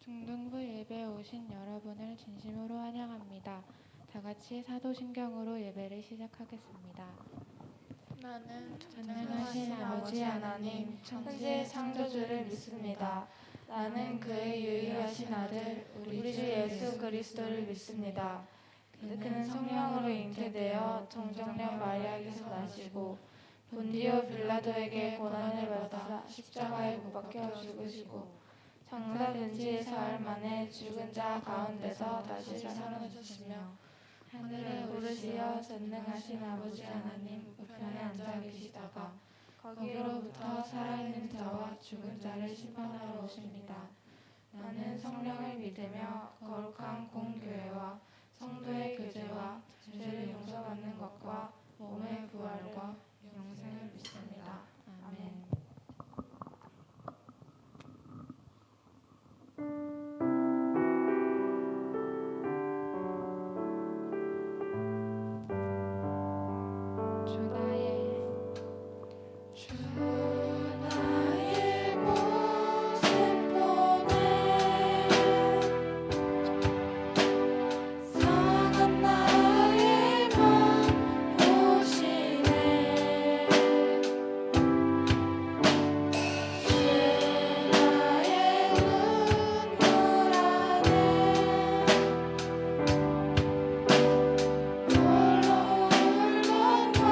중등부 예배에 오신 여러분을 진심으로 환영합니다. 다 같이 사도신경으로 예배를 시작하겠습니다. 나는 전능하신 아버지 하나님, 천지의 창조주를 믿습니다. 나는 그의 유일하신 아들, 우리 주 예수 그리스도를 믿습니다. 그는 성령으로 잉태되어 정정년 마리아에게서 나시고 본디오 빌라도에게 고난을 받아 십자가에 못 박혀 죽으시고 장사된 지 사흘 만에 죽은 자 가운데서 다시 살아나셨으며 하늘에 오르시어 전능하신 아버지 하나님 우편에 앉아 계시다가 거기로부터 살아있는 자와 죽은 자를 심판하러 오십니다. 나는 성령을 믿으며 거룩한 공교회와 성도의 교제와 죄를 용서받는 것과 몸의 부활과 영생을 믿습니다. 아멘. 주나의 모습 보내 상한 나의 맘 보시네 주나의 눈물 안에 홀로 울고만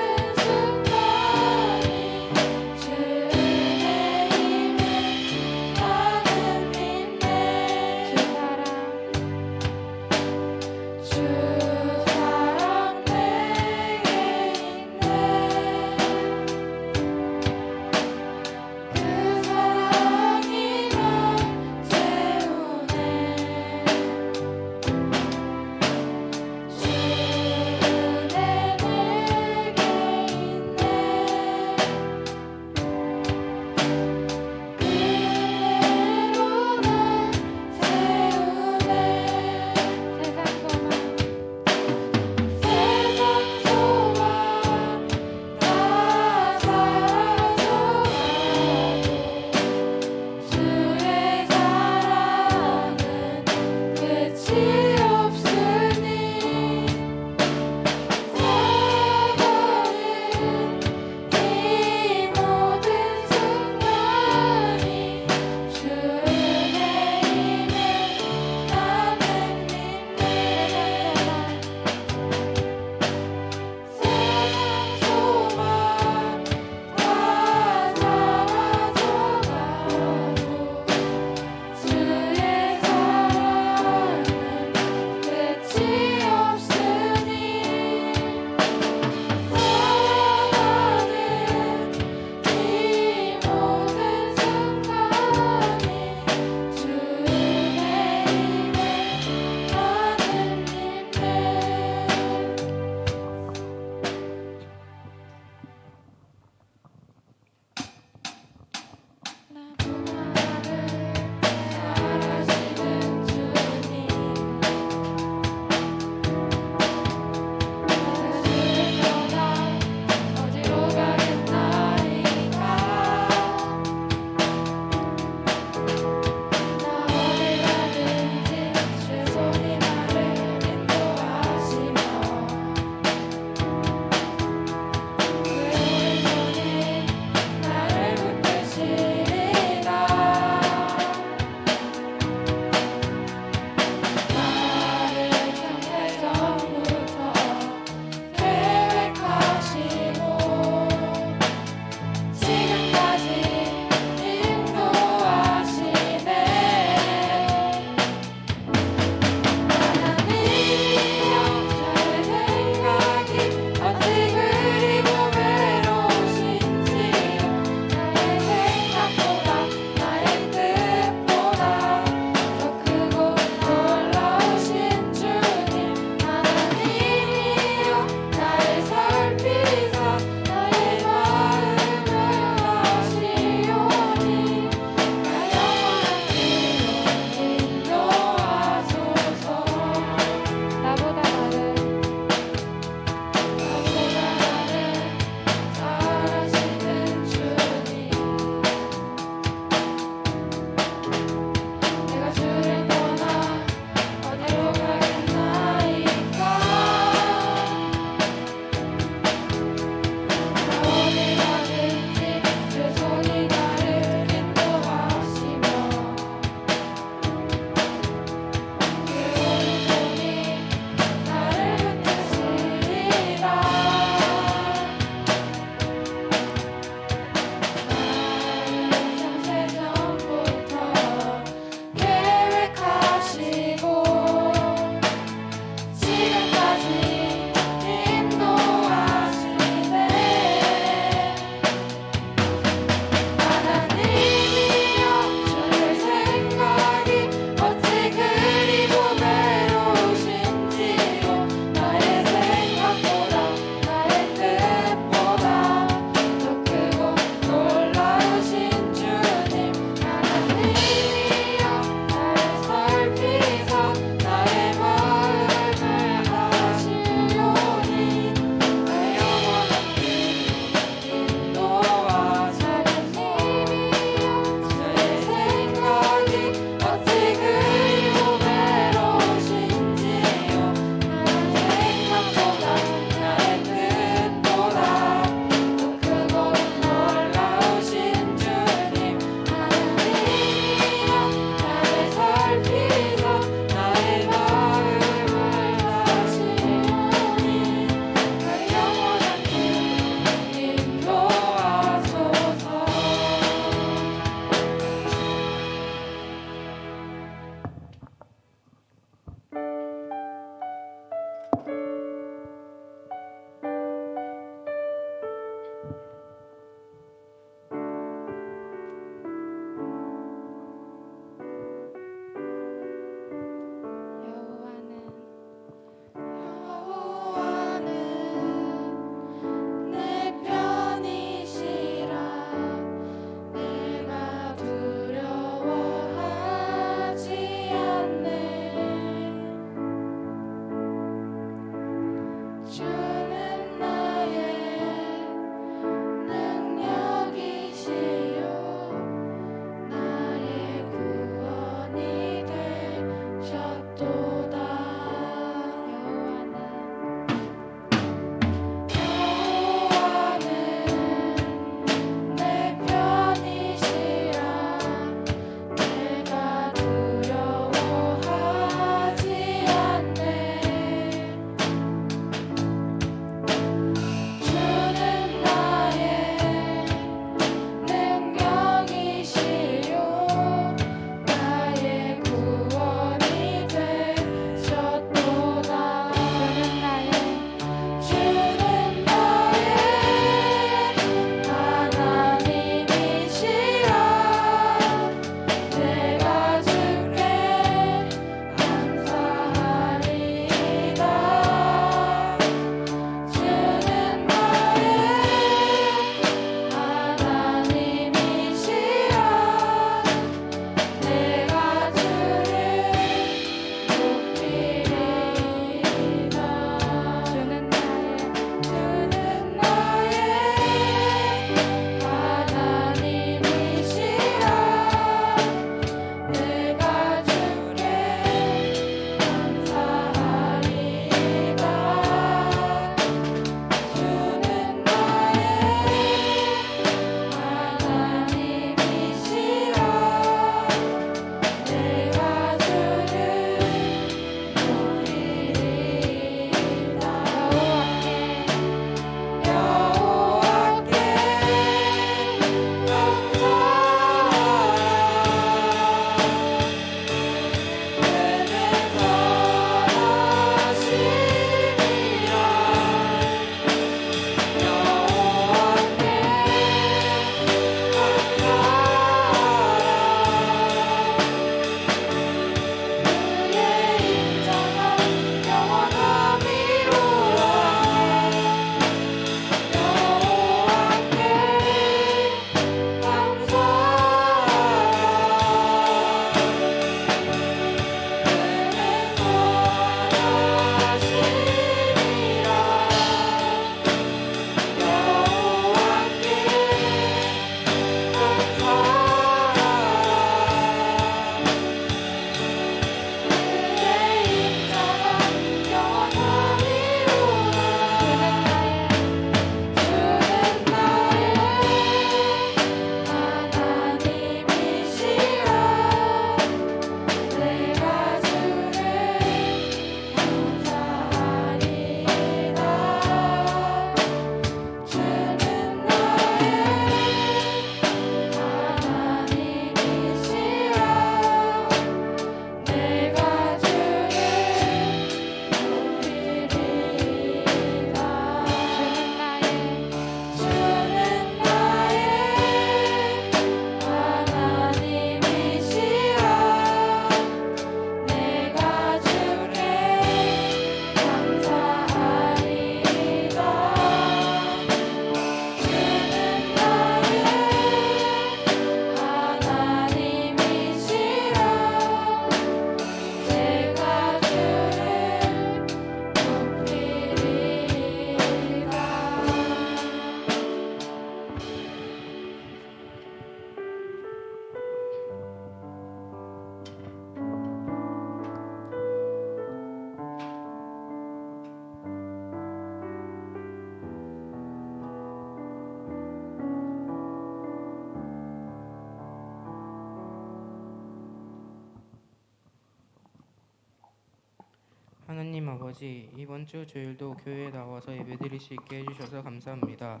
아버지, 이번 주 주일도 교회에 나와서 예배드릴 수 있게 해주셔서 감사합니다.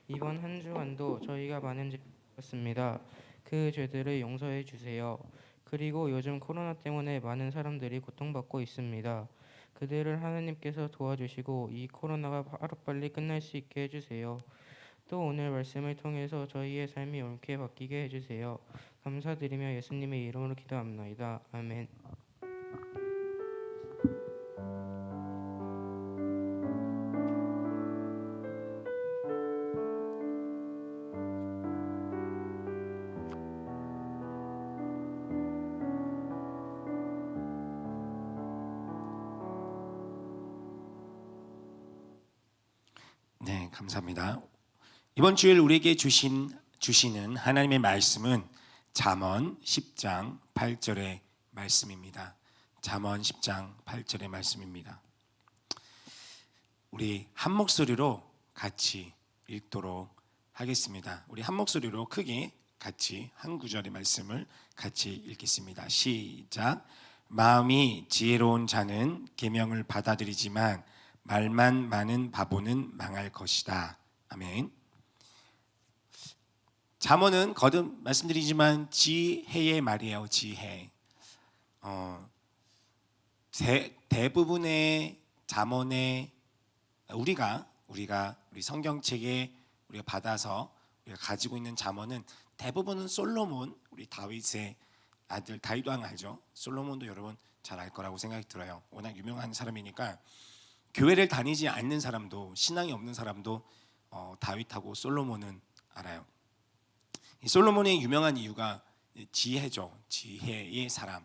이번 한 주간도 저희가 많은 죄를 지었습니다. 그 죄들을 용서해 주세요. 그리고 요즘 코로나 때문에 많은 사람들이 고통받고 있습니다. 그들을 하나님께서 도와주시고 이 코로나가 하루빨리 끝날 수 있게 해주세요. 또 오늘 말씀을 통해서 저희의 삶이 옳게 바뀌게 해주세요. 감사드리며 예수님의 이름으로 기도합나이다. 아멘. 네, 감사합니다. 이번 주일 우리에게 주시는 하나님의 말씀은 잠언 10장 8절의 말씀입니다. 잠언 10장 8절의 말씀입니다. 우리 한 목소리로 같이 읽도록 하겠습니다. 우리 한 목소리로 크게 같이 한 구절의 말씀을 같이 읽겠습니다. 시작. 마음이 지혜로운 자는 계명을 받아들이지만 말만 많은 바보는 망할 것이다. 아멘. 잠언은 거듭 말씀드리지만 지혜의 말이에요. 지혜. 대부분의 잠언에 우리가 우리 성경책에 우리가 받아서 우리가 가지고 있는 잠언은 대부분은 솔로몬, 우리 다윗의 아들 다윗 왕 알죠? 솔로몬도 여러분 잘 알 거라고 생각이 들어요. 워낙 유명한 사람이니까. 교회를 다니지 않는 사람도, 신앙이 없는 사람도 다윗하고 솔로몬은 알아요. 이 솔로몬이 유명한 이유가 지혜죠. 지혜의 사람.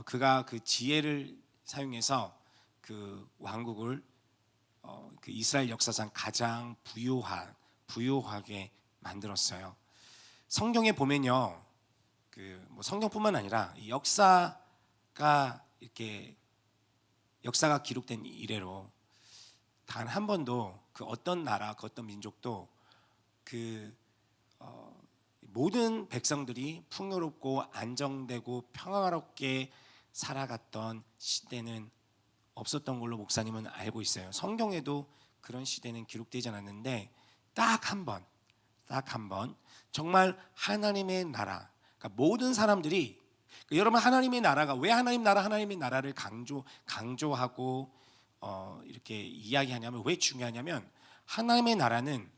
그가 그 지혜를 사용해서 그 왕국을 그 이스라엘 역사상 가장 부유하게 만들었어요. 성경에 보면요, 그 뭐 성경뿐만 아니라 이 역사가 기록된 이래로 단 한 번도 그 어떤 나라, 그 어떤 민족도 모든 백성들이 풍요롭고 안정되고 평화롭게 살아갔던 시대는 없었던 걸로 목사님은 알고 있어요. 성경에도 그런 시대는 기록되지 않았는데 딱 한 번 정말 하나님의 나라, 그러니까 모든 사람들이, 여러분 하나님의 나라가 왜 하나님의 나라를 강조하고 이렇게 이야기하냐면, 왜 중요하냐면 하나님의 나라는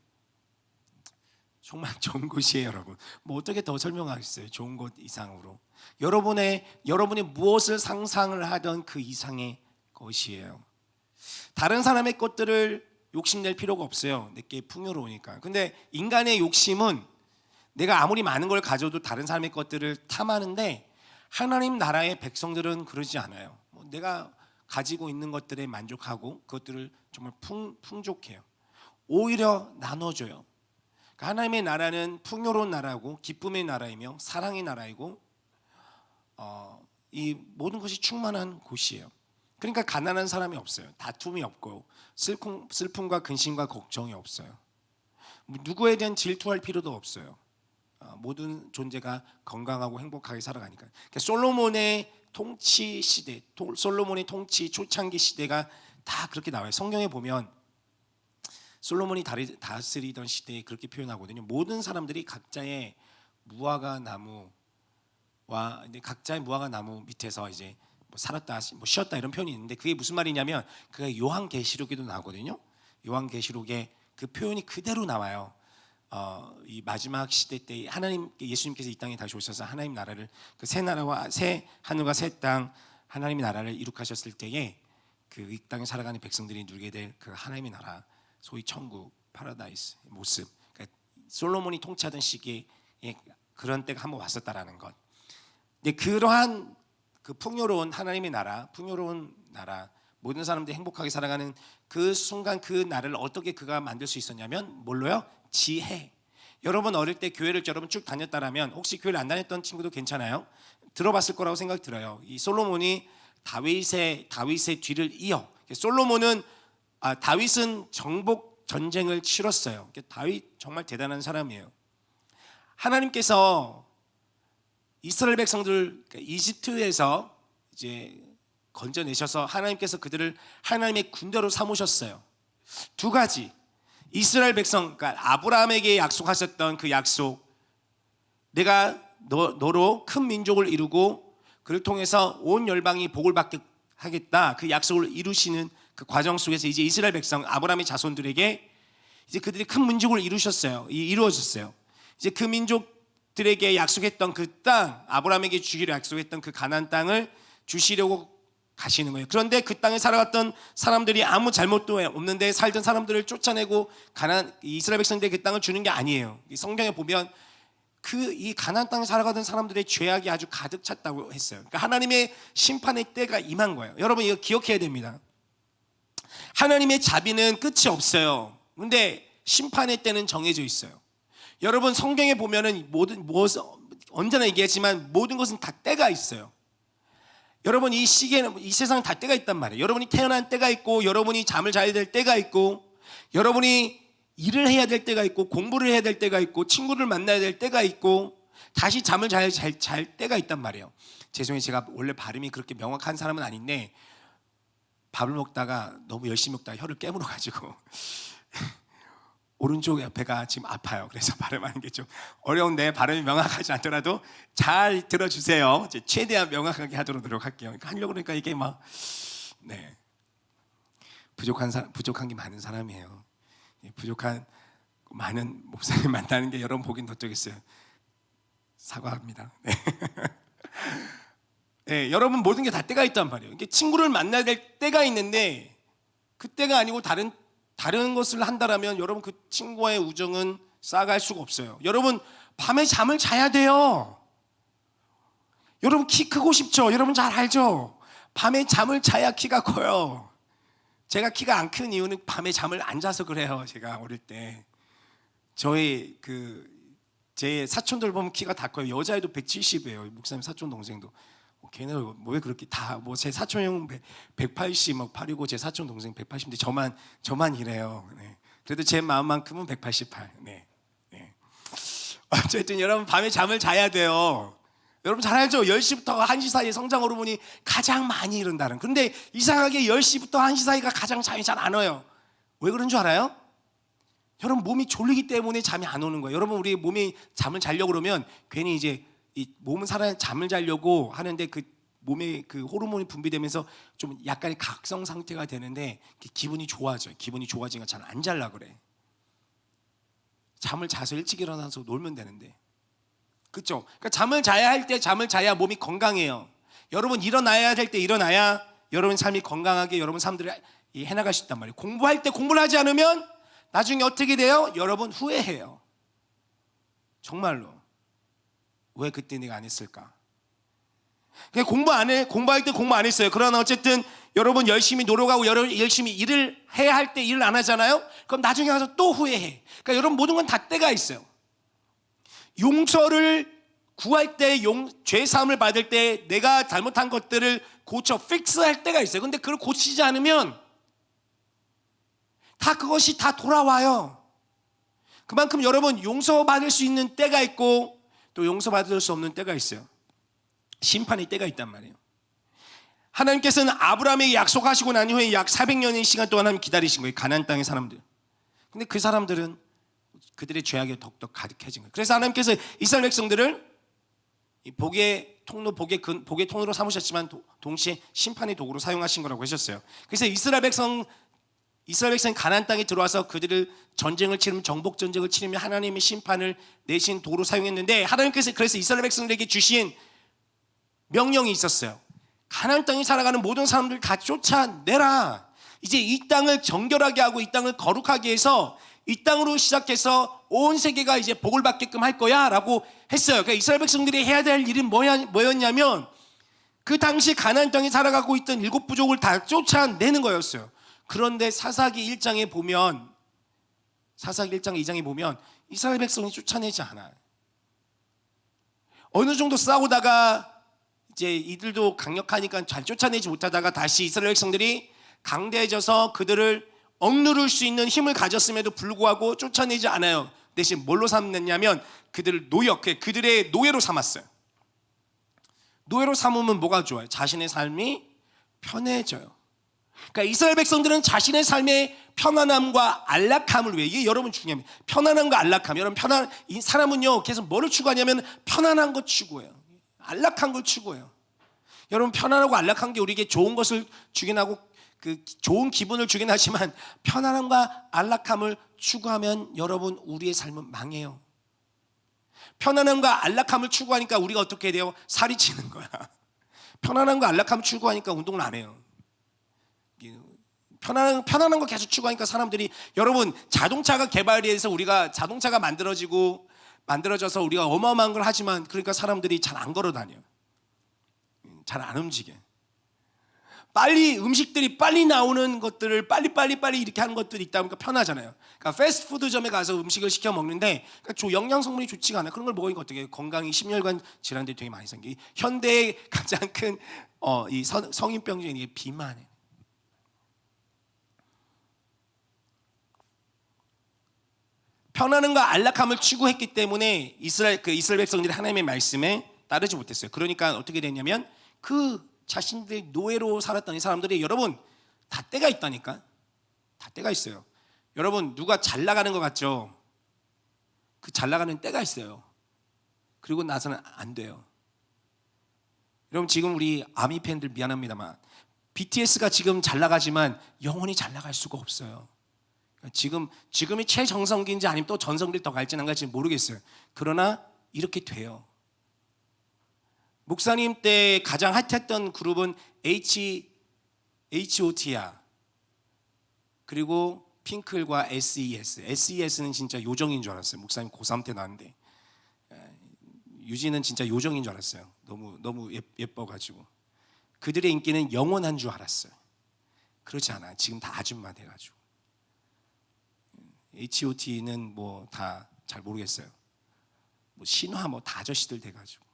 정말 좋은 곳이에요, 여러분. 뭐 어떻게 더 설명하겠어요? 좋은 곳 이상으로 여러분이 무엇을 상상을 하던 그 이상의 것이에요. 다른 사람의 것들을 욕심낼 필요가 없어요. 내게 풍요로우니까. 근데 인간의 욕심은 내가 아무리 많은 걸 가져도 다른 사람의 것들을 탐하는데, 하나님 나라의 백성들은 그러지 않아요. 내가 가지고 있는 것들에 만족하고 그것들을 정말 풍족해요. 오히려 나눠줘요. 그러니까 하나님의 나라는 풍요로운 나라고 기쁨의 나라이며 사랑의 나라이고 이 모든 것이 충만한 곳이에요. 그러니까 가난한 사람이 없어요. 다툼이 없고 슬픔과 근심과 걱정이 없어요. 누구에 대한 질투할 필요도 없어요. 모든 존재가 건강하고 행복하게 살아가니까. 그러니까 솔로몬의 통치 시대, 솔로몬의 통치 초창기 시대가 다 그렇게 나와요. 성경에 보면 솔로몬이 다스리던 시대에 그렇게 표현하거든요. 모든 사람들이 각자의 무화과 나무 밑에서 이제 뭐 살았다, 뭐 쉬었다 이런 표현이 있는데, 그게 무슨 말이냐면 그게 요한계시록에도 나오거든요. 요한계시록에 그 표현이 그대로 나와요. 이 마지막 시대 때 예수님께서 이 땅에 다시 오셔서 하나님 나라를, 그 새 나라와 새 하늘과 새 땅, 하나님의 나라를 이룩하셨을 때에 그 이 땅에 살아가는 백성들이 누리게 될 그 하나님의 나라, 소위 천국, 파라다이스 모습, 그러니까 솔로몬이 통치하던 시기에 그런 때가 한번 왔었다라는 것. 근데 그러한 그 풍요로운 하나님의 나라, 풍요로운 나라, 모든 사람들이 행복하게 살아가는 그 순간, 그 나라를 어떻게 그가 만들 수 있었냐면 뭘로요? 지혜. 여러분 어릴 때 교회를 여러분 쭉 다녔다라면, 혹시 교회를 안 다녔던 친구도 괜찮아요? 들어봤을 거라고 생각이 들어요. 이 솔로몬이 다윗의 뒤를 이어, 다윗은 정복 전쟁을 치렀어요. 다윗 정말 대단한 사람이에요. 하나님께서 이스라엘 백성들, 이집트에서 이제 건져내셔서 하나님께서 그들을 하나님의 군대로 삼으셨어요. 두 가지, 이스라엘 백성, 그러니까 아브라함에게 약속하셨던 그 약속, 내가 너로 큰 민족을 이루고 그를 통해서 온 열방이 복을 받게 하겠다, 그 약속을 이루시는 그 과정 속에서 이제 이스라엘 백성, 아브라함의 자손들에게 이제 그들이 큰 민족을 이루어졌어요. 이제 그 민족들에게 약속했던 그 땅, 아브라함에게 주기로 약속했던 그 가나안 땅을 주시려고 가시는 거예요. 그런데 그 땅에 살아갔던 사람들이 아무 잘못도 없는데 살던 사람들을 쫓아내고 이스라엘 백성들에게 그 땅을 주는 게 아니에요. 이 성경에 보면 이 가나안 땅에 살아가던 사람들의 죄악이 아주 가득 찼다고 했어요. 그러니까 하나님의 심판의 때가 임한 거예요. 여러분 이거 기억해야 됩니다. 하나님의 자비는 끝이 없어요. 근데 심판의 때는 정해져 있어요. 여러분 성경에 보면은 언제나 얘기하지만 모든 것은 다 때가 있어요. 여러분 이 시기에는, 이 세상은 다 때가 있단 말이에요. 여러분이 태어난 때가 있고, 여러분이 잠을 자야 될 때가 있고, 여러분이 일을 해야 될 때가 있고, 공부를 해야 될 때가 있고, 친구를 만나야 될 때가 있고, 다시 잠을 잘 때가 있단 말이에요. 죄송해요, 제가 원래 발음이 그렇게 명확한 사람은 아닌데 밥을 먹다가 너무 열심히 먹다가 혀를 깨물어가지고 오른쪽 옆에가 지금 아파요. 그래서 발음하는 게 좀 어려운데, 발음이 명확하지 않더라도 잘 들어주세요. 최대한 명확하게 하도록 노력할게요. 그러니까 하려고 그러니까 이게 막 부족한 게 많은 사람이에요. 부족한 많은 목사님 만나는 게 여러분 보긴 어쩌겠어요. 사과합니다. 네. 네, 여러분 모든 게 다 때가 있단 말이에요. 친구를 만나야 될 때가 있는데 그 때가 아니고 다른 것을 한다라면 여러분 그 친구와의 우정은 쌓아갈 수가 없어요. 여러분 밤에 잠을 자야 돼요. 여러분 키 크고 싶죠? 여러분 잘 알죠? 밤에 잠을 자야 키가 커요. 제가 키가 안 큰 이유는 밤에 잠을 안 자서 그래요. 제가 어릴 때 제 사촌들 보면 키가 다 커요. 여자애도 170이에요. 목사님 사촌 동생도. 걔는 왜 그렇게 다 제 사촌 형 180 막 8이고 제 사촌 동생 180인데 저만 이래요. 네. 그래도 제 마음만큼은 188. 네. 어쨌든 여러분 밤에 잠을 자야 돼요. 여러분 잘 알죠? 10시부터 1시 사이에 성장 호르몬이 가장 많이 이른다는. 그런데 이상하게 10시부터 1시 사이가 가장 잠이 잘 안 와요. 왜 그런 줄 알아요? 여러분 몸이 졸리기 때문에 잠이 안 오는 거예요. 여러분 우리 몸이 잠을 자려고 그러면 괜히 이제 이 몸은 사람이 잠을 자려고 하는데 그 몸에 그 호르몬이 분비되면서 좀 약간의 각성 상태가 되는데 기분이 좋아져요. 기분이 좋아지니까 잘 안 잘라 그래. 잠을 자서 일찍 일어나서 놀면 되는데. 그렇죠? 그러니까 잠을 자야 할 때 잠을 자야 몸이 건강해요. 여러분 일어나야 될 때 일어나야 여러분 삶이 건강하게 여러분 삶들이 해나갈 수 있단 말이에요. 공부할 때 공부를 하지 않으면 나중에 어떻게 돼요? 여러분 후회해요. 정말로. 왜 그때 내가 안 했을까? 그냥 공부할 때 공부 안 했어요. 그러나 어쨌든 여러분 열심히 노력하고 열심히 일을 해야 할 때 일을 안 하잖아요. 그럼 나중에 가서 또 후회해. 그러니까 여러분 모든 건 다 때가 있어요. 용서를 구할 때, 죄 사함을 받을 때 내가 잘못한 것들을 고쳐 픽스할 때가 있어요. 근데 그걸 고치지 않으면 그것이 다 돌아와요. 그만큼 여러분 용서받을 수 있는 때가 있고 또 용서받을 수 없는 때가 있어요. 심판의 때가 있단 말이에요. 하나님께서는 아브라함에게 약속하시고 난 후에 약 400년의 시간 동안 하나님 기다리신 거예요. 가나안 땅의 사람들. 근데 그 사람들은 그들의 죄악이 더욱더 가득해진 거예요. 그래서 하나님께서 이스라엘 백성들을 복의 통로로 삼으셨지만 동시에 심판의 도구로 사용하신 거라고 하셨어요. 그래서 이스라엘 백성이 가나안 땅에 들어와서 그들을 전쟁을 치르면 정복 전쟁을 치르면 하나님의 심판을 내신 도구로 사용했는데 하나님께서 그래서 이스라엘 백성들에게 주신 명령이 있었어요. 가나안 땅에 살아가는 모든 사람들 다 쫓아내라. 이제 이 땅을 정결하게 하고 이 땅을 거룩하게 해서 이 땅으로 시작해서 온 세계가 이제 복을 받게끔 할 거야 라고 했어요. 그러니까 이스라엘 백성들이 해야 될 일은 뭐였냐면 그 당시 가나안 땅에 살아가고 있던 7부족을 다 쫓아내는 거였어요. 그런데 사사기 1장에 보면 사사기 1장 2장에 보면 이스라엘 백성이 쫓아내지 않아요. 어느 정도 싸우다가 이제 이들도 강력하니까 잘 쫓아내지 못하다가 다시 이스라엘 백성들이 강대해져서 그들을 억누를 수 있는 힘을 가졌음에도 불구하고 쫓아내지 않아요. 대신 뭘로 삼느냐면 그들을 그들의 노예로 삼았어요. 노예로 삼으면 뭐가 좋아요? 자신의 삶이 편해져요. 그러니까 이스라엘 백성들은 자신의 삶의 편안함과 안락함을 위해, 이게 여러분 중요합니다. 편안함과 안락함. 여러분 이 사람은요 계속 뭐를 추구하냐면 편안한 것 추구해요. 안락한 걸 추구해요. 여러분 편안하고 안락한 게 우리에게 좋은 것을 주긴 하고 그 좋은 기분을 주긴 하지만 편안함과 안락함을 추구하면 여러분 우리의 삶은 망해요. 편안함과 안락함을 추구하니까 우리가 어떻게 돼요? 살이 찌는 거야. 편안함과 안락함을 추구하니까 운동을 안 해요. 편안한 거 계속 추구하니까 사람들이, 여러분 자동차가 개발돼서 우리가 자동차가 만들어져서 우리가 어마어마한 걸 하지만 그러니까 사람들이 잘 안 걸어 다녀요. 잘 안 움직여. 빨리 음식들이 빨리 나오는 것들을 빨리 이렇게 하는 것들이 있다 보니까 편하잖아요. 그러니까 패스트푸드점에 가서 음식을 시켜 먹는데 그러니까 영양 성분이 좋지가 않아요. 그런 걸 먹으니까 어떻게 해요? 건강이 심혈관 질환들이 되게 많이 생겨요. 현대의 가장 큰 이 성인병 중에 이게 비만이에요. 편안함과 안락함을 추구했기 때문에 이스라엘 백성들이 하나님의 말씀에 따르지 못했어요. 그러니까 어떻게 됐냐면 그 자신들이 노예로 살았던 이 사람들이, 여러분 다 때가 있다니까. 다 때가 있어요. 여러분 누가 잘 나가는 것 같죠? 그 잘 나가는 때가 있어요. 그리고 나서는 안 돼요. 여러분 지금 우리 아미 팬들 미안합니다만 BTS가 지금 잘 나가지만 영원히 잘 나갈 수가 없어요. 지금이 최정성기인지 아니면 또 전성기를 더 갈지 안 갈지 모르겠어요. 그러나 이렇게 돼요. 목사님 때 가장 핫했던 그룹은 H.O.T야. 그리고 핑클과 S.E.S. S.E.S는 진짜 요정인 줄 알았어요. 목사님 고3 때 나왔는데 유진은 진짜 요정인 줄 알았어요. 너무 예뻐가지고. 그들의 인기는 영원한 줄 알았어요. 그렇지 않아요. 지금 다 아줌마 돼가지고. H.O.T는 뭐 다 잘 모르겠어요. 뭐 신화 뭐 다 아저씨들 돼가지고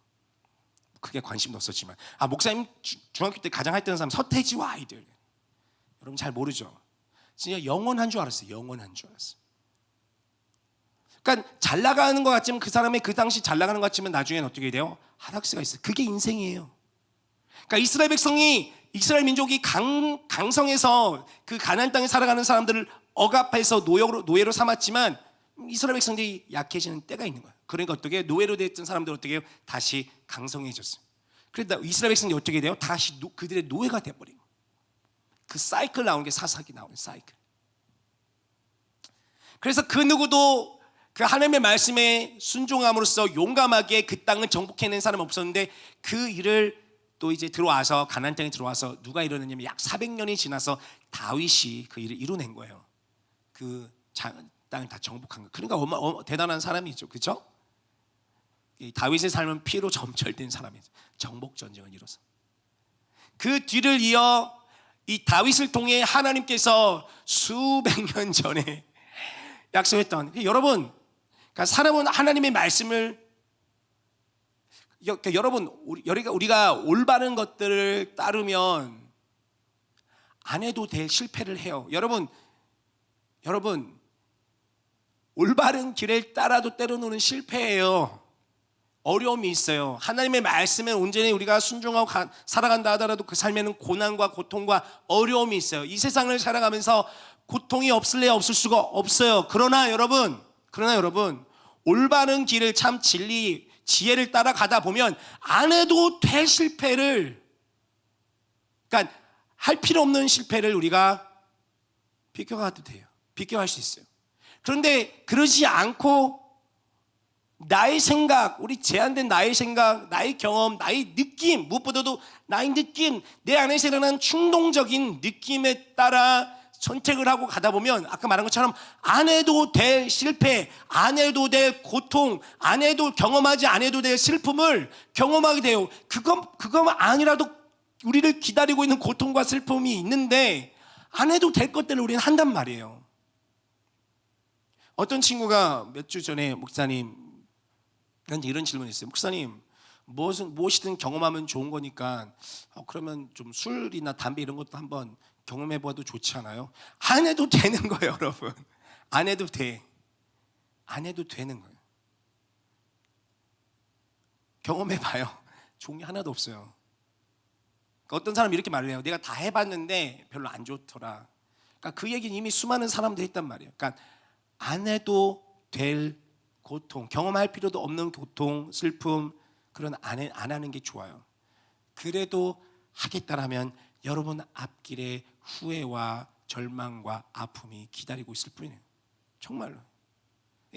크게 관심도 없었지만, 목사님 중학교 때 가장 핫했던 사람 서태지와 아이들. 여러분 잘 모르죠. 진짜 영원한 줄 알았어요. 영원한 줄 알았어요. 그러니까 잘 나가는 것 같지만 그 사람의 그 당시 잘 나가는 것 같지만 나중에는 어떻게 돼요? 하락세가 있어요. 그게 인생이에요. 그러니까 이스라엘 민족이 강성해서 그 가나안 땅에 살아가는 사람들을 억압해서 노예로 삼았지만 이스라엘 백성들이 약해지는 때가 있는 거예요. 그러니까 어떻게 노예로 됐던 사람들 어떻게 해요? 다시 강성해졌어요. 그러다 이스라엘 백성들이 어떻게 돼요? 다시 그들의 노예가 돼버린 거예요. 그 사이클 나오는 게 사사기 나오는 사이클. 그래서 그 누구도 그 하나님의 말씀에 순종함으로써 용감하게 그 땅을 정복해낸 사람은 없었는데 그 일을 또 이제 들어와서 가나안 땅에 들어와서 누가 이루느냐면 약 400년이 지나서 다윗이 그 일을 이루낸 거예요. 그 땅을 다 정복한 거. 그러니까 대단한 사람이죠, 그렇죠? 다윗의 삶은 피로 점철된 사람이죠. 정복 전쟁을 이뤄서 그 뒤를 이어 이 다윗을 통해 하나님께서 수백 년 전에 약속했던, 여러분, 그러니까 사람은 하나님의 말씀을, 여러분 우리가 올바른 것들을 따르면 안 해도 될 실패를 해요. 여러분 올바른 길을 따라도 때로는 실패해요. 어려움이 있어요. 하나님의 말씀에 온전히 우리가 순종하고 살아간다 하더라도 그 삶에는 고난과 고통과 어려움이 있어요. 이 세상을 살아가면서 고통이 없을래야 없을 수가 없어요. 그러나 여러분 올바른 길을 참 진리 지혜를 따라가다 보면 안 해도 될 실패를, 그러니까 할 필요 없는 실패를 우리가 비껴가도 돼요. 비껴할 수 있어요. 그런데 그러지 않고 나의 생각, 우리 제한된 나의 생각, 나의 경험, 나의 느낌, 무엇보다도 나의 느낌, 내 안에서 일어난 충동적인 느낌에 따라 선택을 하고 가다 보면 아까 말한 것처럼 안 해도 될 실패, 안 해도 될 고통, 경험하지 안 해도 될 슬픔을 경험하게 돼요. 그거 아니라도 우리를 기다리고 있는 고통과 슬픔이 있는데 안 해도 될 것들을 우리는 한단 말이에요. 어떤 친구가 몇 주 전에 목사님 이런 질문을 했어요. 목사님, 무엇이든 경험하면 좋은 거니까 그러면 좀 술이나 담배 이런 것도 한번 경험해봐도 좋지 않아요? 안 해도 되는 거예요, 여러분. 안 해도 돼. 안 해도 되는 거예요. 경험해봐요. 종이 하나도 없어요. 그러니까 어떤 사람이 이렇게 말을 해요. 내가 다 해봤는데 별로 안 좋더라. 그러니까 그 얘기는 이미 수많은 사람들이 했단 말이에요. 그러니까 안 해도 될 고통, 경험할 필요도 없는 고통, 슬픔, 그런 안 하는 게 좋아요. 그래도 하겠다라면 여러분 앞길에 후회와 절망과 아픔이 기다리고 있을 뿐이에요. 정말로.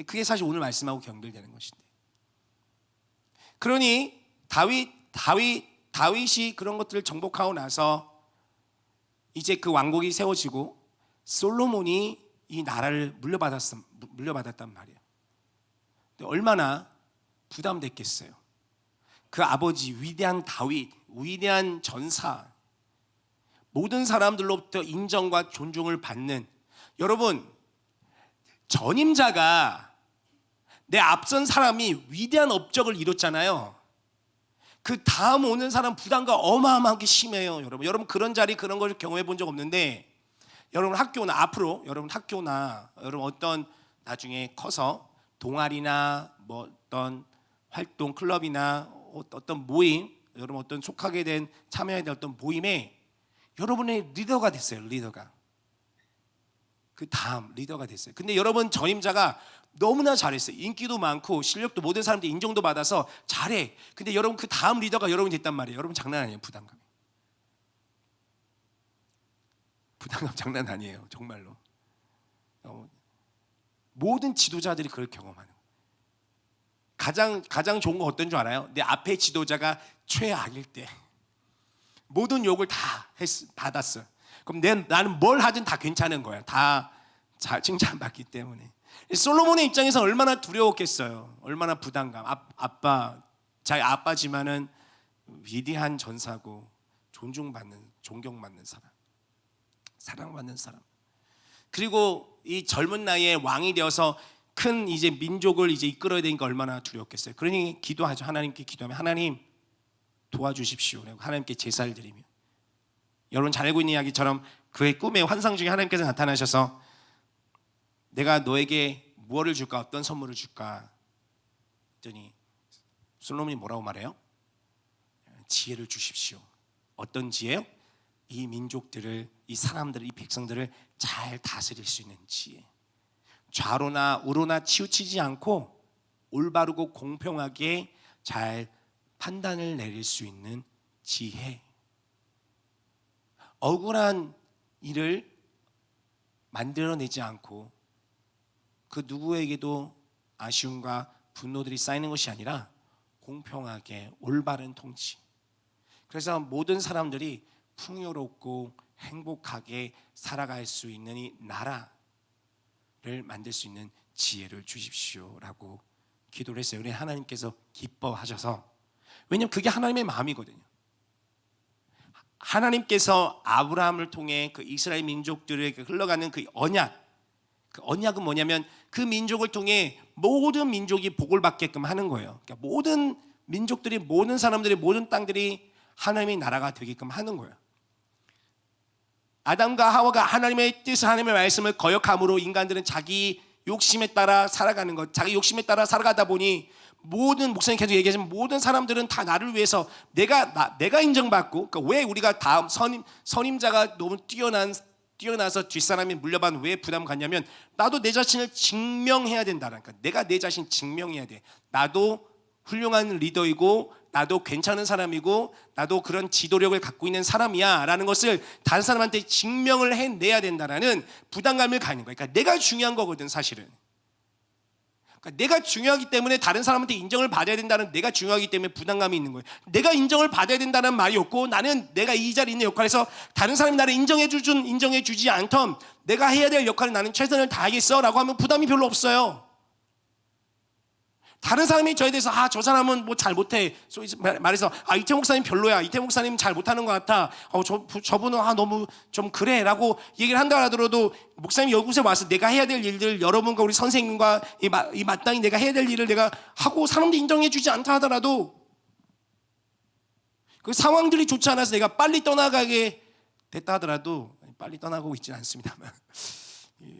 그게 사실 오늘 말씀하고 연결되는 것인데. 그러니 다윗이 그런 것들을 정복하고 나서 이제 그 왕국이 세워지고 솔로몬이 이 나라를 물려받았단 말이에요. 근데 얼마나 부담됐겠어요. 그 아버지 위대한 다윗, 위대한 전사, 모든 사람들로부터 인정과 존중을 받는, 여러분 전임자가 내 앞선 사람이 위대한 업적을 이뤘잖아요. 그 다음 오는 사람 부담가 어마어마하게 심해요. 여러분 그런 자리 그런 걸 경험해 본 적 없는데, 여러분 학교나 앞으로 여러분 어떤 나중에 커서 동아리나 뭐 어떤 활동 클럽이나 어떤 모임, 여러분 어떤 속하게 된 참여해야 될 어떤 모임에 여러분의 리더가 됐어요. 리더가 그 다음 리더가 됐어요. 근데 여러분 전임자가 너무나 잘했어요. 인기도 많고 실력도 모든 사람들이 인정도 받아서 잘해. 근데 여러분 그 다음 리더가 여러분이 됐단 말이에요. 여러분 장난 아니에요. 부담감 장난 아니에요. 정말로. 모든 지도자들이 그걸 경험하는 거예요. 가장 좋은 거 어떤 줄 알아요? 내 앞에 지도자가 최악일 때 모든 욕을 다 받았어요. 그럼 나는 뭘 하든 다 괜찮은 거야. 다 칭찬받기 때문에. 솔로몬의 입장에서 얼마나 두려웠겠어요. 얼마나 부담감. 자기 아빠지만은 위대한 전사고 존경받는 사람, 사랑받는 사람. 그리고 이 젊은 나이에 왕이 되어서 큰 이제 민족을 이제 이끌어야 되니까 얼마나 두려웠겠어요. 그러니 기도하죠. 하나님께 기도하면 하나님 도와주십시오. 하나님께 제사를 드리며, 여러분 잘 알고 있는 이야기처럼 그의 꿈의 환상 중에 하나님께서 나타나셔서 내가 너에게 무엇을 줄까, 어떤 선물을 줄까 했더니 솔로몬이 뭐라고 말해요? 지혜를 주십시오. 어떤 지혜요? 이 민족들을, 이 사람들을, 이 백성들을 잘 다스릴 수 있는 지혜. 좌로나 우로나 치우치지 않고 올바르고 공평하게 잘 판단을 내릴 수 있는 지혜. 억울한 일을 만들어내지 않고 그 누구에게도 아쉬움과 분노들이 쌓이는 것이 아니라 공평하게 올바른 통치. 그래서 모든 사람들이 풍요롭고 행복하게 살아갈 수 있는 이 나라를 만들 수 있는 지혜를 주십시오라고 기도를 했어요. 그래서 하나님께서 기뻐하셔서, 왜냐하면 그게 하나님의 마음이거든요. 하나님께서 아브라함을 통해 그 이스라엘 민족들에게 흘러가는 그 언약은 뭐냐면 그 민족을 통해 모든 민족이 복을 받게끔 하는 거예요. 그러니까 모든 민족들이, 모든 사람들이, 모든 땅들이 하나님의 나라가 되게끔 하는 거예요. 아담과 하와가 하나님의 뜻, 하나님의 말씀을 거역함으로 인간들은 자기 욕심에 따라 살아가는 것, 자기 욕심에 따라 살아가다 보니 모든, 목사님 계속 얘기하지만 모든 사람들은 다 나를 위해서 내가 인정받고, 그러니까 왜 우리가 다음 선임자가 너무 뛰어나서 뒷사람이 물려받은 왜 부담을 갖냐면, 나도 내 자신을 증명해야 된다라니까. 내가 내 자신 증명해야 돼. 나도 훌륭한 리더이고, 나도 괜찮은 사람이고, 나도 그런 지도력을 갖고 있는 사람이야 라는 것을 다른 사람한테 증명을 해내야 된다라는 부담감을 갖는 거야. 그러니까 내가 중요한 거거든 사실은. 그러니까 내가 중요하기 때문에 다른 사람한테 인정을 받아야 된다는, 내가 중요하기 때문에 부담감이 있는 거예요. 내가 인정을 받아야 된다는 말이 없고, 나는 내가 이 자리에 있는 역할에서 다른 사람이 나를 인정해주지 않던 내가 해야 될 역할을 나는 최선을 다하겠어 라고 하면 부담이 별로 없어요. 다른 사람이 저에 대해서 저 사람은 뭐 잘 못해, 말해서 이태 목사님 별로야, 이태 목사님 잘 못하는 것 같아, 저분은 너무 좀 그래 라고 얘기를 한다 하더라도, 목사님이 여기서 와서 내가 해야 될 일들, 여러분과 우리 선생님과 이 마땅히 내가 해야 될 일을 내가 하고 사람들이 인정해 주지 않다 하더라도, 그 상황들이 좋지 않아서 내가 빨리 떠나가게 됐다 하더라도, 빨리 떠나고 있지는 않습니다만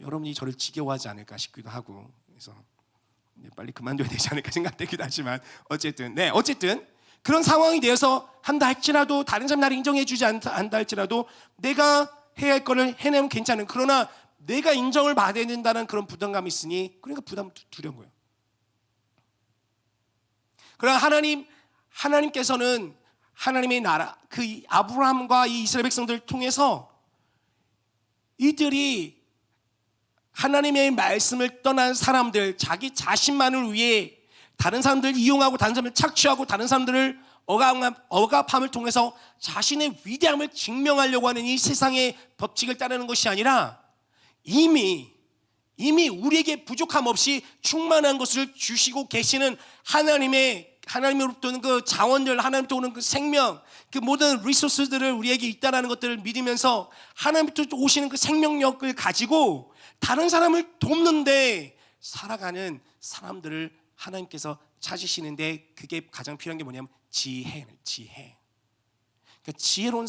여러분이 저를 지겨워하지 않을까 싶기도 하고, 그래서 빨리 그만둬야 되지 않을까 생각되기도 하지만 어쨌든 그런 상황이 되어서 한다 할지라도 다른 사람 나를 인정해주지 않다 할지라도 내가 해야 할 거를 해내면 괜찮은, 그러나 내가 인정을 받아야 된다는 그런 부담감이 있으니 그러니까 부담 두려운 거예요. 그러나 하나님께서는 하나님의 나라, 그 아브라함과 이 이스라엘 백성들을 통해서 이들이 하나님의 말씀을 떠난 사람들, 자기 자신만을 위해 다른 사람들을 이용하고 다른 사람들을 착취하고 다른 사람들을 억압함을 통해서 자신의 위대함을 증명하려고 하는 이 세상의 법칙을 따르는 것이 아니라 이미 우리에게 부족함 없이 충만한 것을 주시고 계시는 하나님으로부터 그 자원들, 하나님부터 오는 그 생명, 그 모든 리소스들을 우리에게 있다라는 것들을 믿으면서 하나님부터 오시는 그 생명력을 가지고 다른 사람을 돕는데 살아가는 사람들을 하나님께서 찾으시는데, 그게 가장 필요한 게 뭐냐면 지혜. 그러니까 지혜로운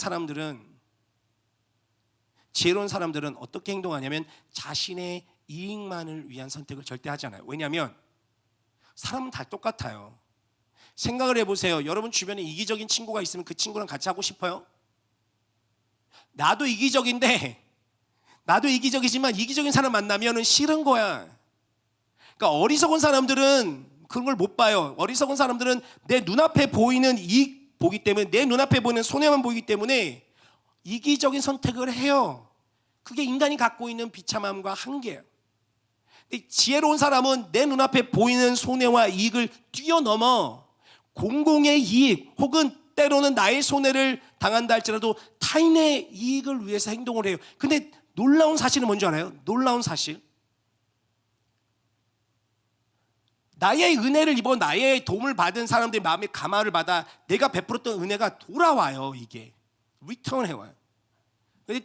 사람들은 어떻게 행동하냐면 자신의 이익만을 위한 선택을 절대 하지 않아요. 왜냐하면 사람은 다 똑같아요. 생각을 해보세요. 여러분 주변에 이기적인 친구가 있으면 그 친구랑 같이 하고 싶어요? 나도 이기적이지만 이기적인 사람 만나면 싫은 거야. 그러니까 어리석은 사람들은 그런 걸 못 봐요. 어리석은 사람들은 내 눈앞에 보이는 이익 보기 때문에, 내 눈앞에 보이는 손해만 보이기 때문에 이기적인 선택을 해요. 그게 인간이 갖고 있는 비참함과 한계예요. 근데 지혜로운 사람은 내 눈앞에 보이는 손해와 이익을 뛰어넘어 공공의 이익 혹은 때로는 나의 손해를 당한다 할지라도 타인의 이익을 위해서 행동을 해요. 근데 놀라운 사실은 뭔지 알아요? 놀라운 사실, 나의 은혜를 입어 나의 도움을 받은 사람들의 마음에 감화를 받아 내가 베풀었던 은혜가 돌아와요. 이게 리턴해와요.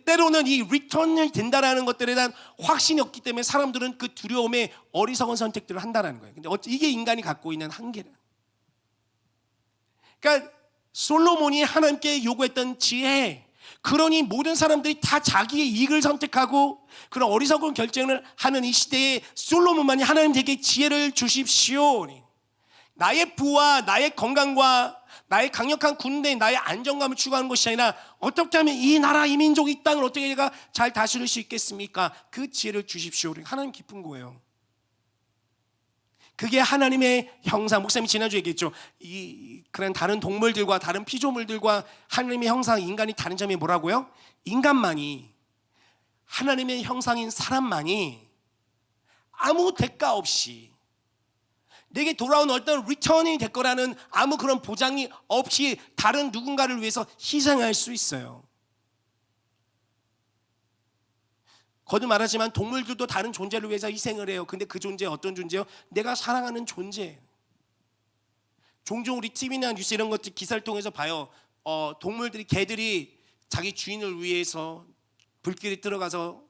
때로는 이 리턴이 된다라는 것들에 대한 확신이 없기 때문에 사람들은 그 두려움에 어리석은 선택들을 한다는 거예요. 근데 이게 인간이 갖고 있는 한계라. 그러니까 솔로몬이 하나님께 요구했던 지혜, 그러니 모든 사람들이 다 자기의 이익을 선택하고 그런 어리석은 결정을 하는 이 시대에 솔로몬만이 하나님에게 지혜를 주십시오. 나의 부와 나의 건강과 나의 강력한 군대, 나의 안정감을 추구하는 것이 아니라 어떻게 하면 이 나라, 이 민족, 이 땅을 어떻게 내가 잘 다스릴 수 있겠습니까? 그 지혜를 주십시오. 하나님 깊은 거예요. 그게 하나님의 형상. 목사님이 지난주에 얘기했죠. 그런 다른 동물들과 다른 피조물들과 하나님의 형상, 인간이 다른 점이 뭐라고요? 인간만이, 하나님의 형상인 사람만이 아무 대가 없이 내게 돌아온 어떤 리턴이 될 거라는 아무 그런 보장이 없이 다른 누군가를 위해서 희생할 수 있어요. 거듭 말하지만 동물들도 다른 존재를 위해서 희생을 해요. 근데 그 존재 어떤 존재요? 내가 사랑하는 존재예요. 종종 우리 TV나 뉴스 이런 것들 기사를 통해서 봐요. 동물들이, 개들이 자기 주인을 위해서 불길에 들어가서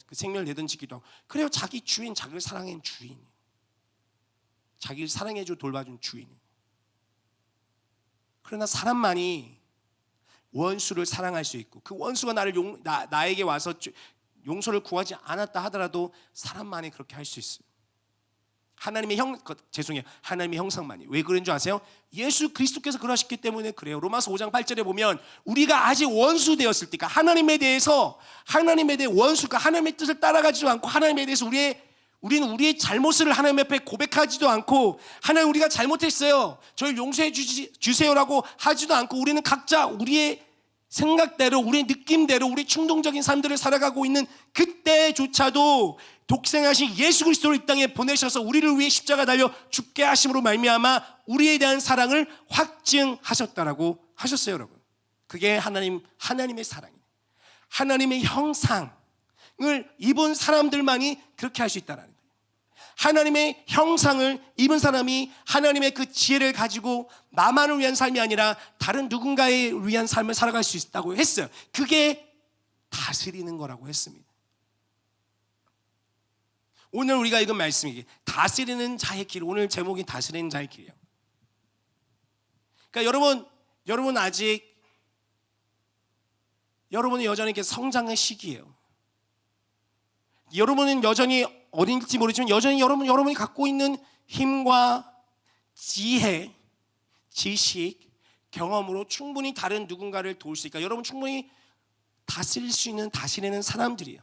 그 생명을 내던지기도 하고 그래요. 자기 주인, 자기를 사랑하는 주인, 자기를 사랑해줘 돌봐준 주인. 그러나 사람만이 원수를 사랑할 수 있고, 그 원수가 나에게 와서 용서를 구하지 않았다 하더라도 사람만이 그렇게 할 수 있어요. 하나님의 형상만이. 왜 그런 줄 아세요? 예수 그리스도께서 그러셨기 때문에 그래요. 로마서 5장 8절에 보면 우리가 아직 원수 되었을 때, 하나님에 대해 원수가 하나님의 뜻을 따라가지도 않고 하나님에 대해서 우리는 우리의 잘못을 하나님 앞에 고백하지도 않고, 하나님 우리가 잘못했어요, 저를 용서해 주세요라고 하지도 않고, 우리는 각자 우리의 생각대로, 우리의 느낌대로, 우리 충동적인 삶들을 살아가고 있는 그때조차도 독생하신 예수 그리스도를 이 땅에 보내셔서 우리를 위해 십자가 달려 죽게 하심으로 말미암아 우리에 대한 사랑을 확증하셨다라고 하셨어요, 여러분. 그게 하나님의 사랑이에요. 하나님의 형상을 입은 사람들만이 그렇게 할 수 있다는 거예요. 하나님의 형상을 입은 사람이 하나님의 그 지혜를 가지고 나만을 위한 삶이 아니라 다른 누군가에 위한 삶을 살아갈 수 있다고 했어요. 그게 다스리는 거라고 했습니다. 오늘 우리가 읽은 말씀이 다스리는 자의 길, 오늘 제목이 다스리는 자의 길이에요. 그러니까 여러분은 여전히 이렇게 성장의 시기예요. 여러분은 여전히 어린일지 모르지만 여전히 여러분이 갖고 있는 힘과 지혜, 지식, 경험으로 충분히 다른 누군가를 도울 수 있을까? 여러분 충분히 다스릴 수 있는 다스리는 사람들이에요.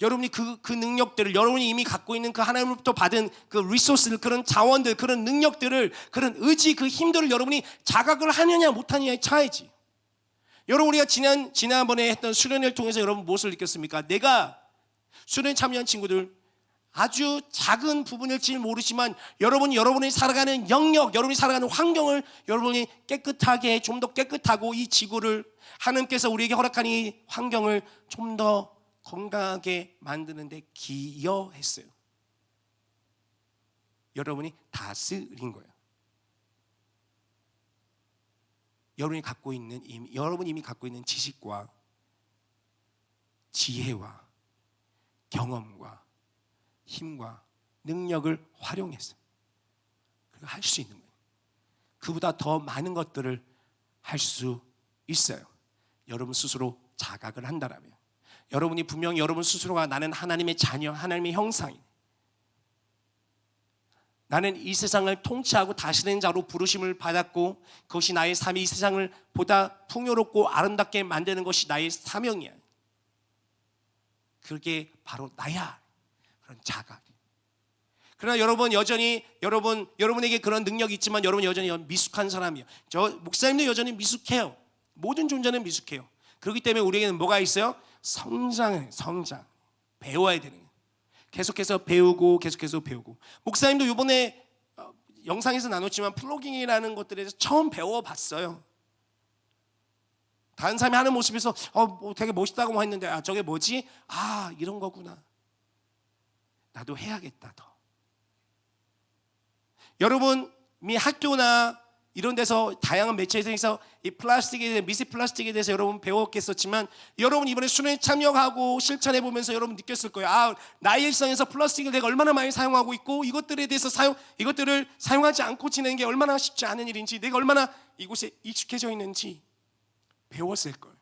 여러분이 그 능력들을, 여러분이 이미 갖고 있는 그 하나님으로부터 받은 그 리소스들, 그런 자원들, 그런 능력들을, 그런 의지, 그 힘들을 여러분이 자각을 하느냐 못하느냐의 차이지. 여러분 우리가 지난번에 했던 수련회를 통해서 여러분 무엇을 느꼈습니까? 내가 수련회 참여한 친구들 아주 작은 부분일지 모르지만 여러분이 살아가는 영역, 여러분이 살아가는 환경을 여러분이 깨끗하게, 좀 더 깨끗하고 이 지구를, 하나님께서 우리에게 허락한 이 환경을 좀 더 건강하게 만드는데 기여했어요. 여러분이 다스린 거예요. 여러분이 이미 갖고 있는 지식과 지혜와 경험과 힘과 능력을 활용했어요. 그리고 할 수 있는 거예요. 그보다 더 많은 것들을 할 수 있어요. 여러분 스스로 자각을 한다라면. 여러분이 분명히 여러분 스스로가 나는 하나님의 자녀, 하나님의 형상이네. 나는 이 세상을 통치하고 다스리는 자로 부르심을 받았고 그것이 나의 삶이 이 세상을 보다 풍요롭고 아름답게 만드는 것이 나의 사명이야. 그게 바로 나야. 그런 자각. 그러나 여러분 여전히 여러분에게 그런 능력이 있지만 여러분 여전히 미숙한 사람이에요. 저 목사님도 여전히 미숙해요. 모든 존재는 미숙해요. 그렇기 때문에 우리에게는 뭐가 있어요? 성장. 배워야 되는 거예요. 계속해서 배우고 목사님도 이번에 영상에서 나눴지만 플로깅이라는 것들에 대해서 처음 배워봤어요. 다른 사람이 하는 모습에서 뭐 되게 멋있다고 했는데 저게 뭐지? 이런 거구나. 나도 해야겠다 더. 여러분이 학교나 이런 데서 다양한 매체에서 이 플라스틱에 대해, 미세 플라스틱에 대해서 여러분 배웠겠었지만 여러분 이번에 수련회 참여하고 실천해 보면서 여러분 느꼈을 거예요. 나의 일상에서 플라스틱을 내가 얼마나 많이 사용하고 있고 이것들에 대해서 이것들을 사용하지 않고 지내는 게 얼마나 쉽지 않은 일인지, 내가 얼마나 이곳에 익숙해져 있는지 배웠을 거예요.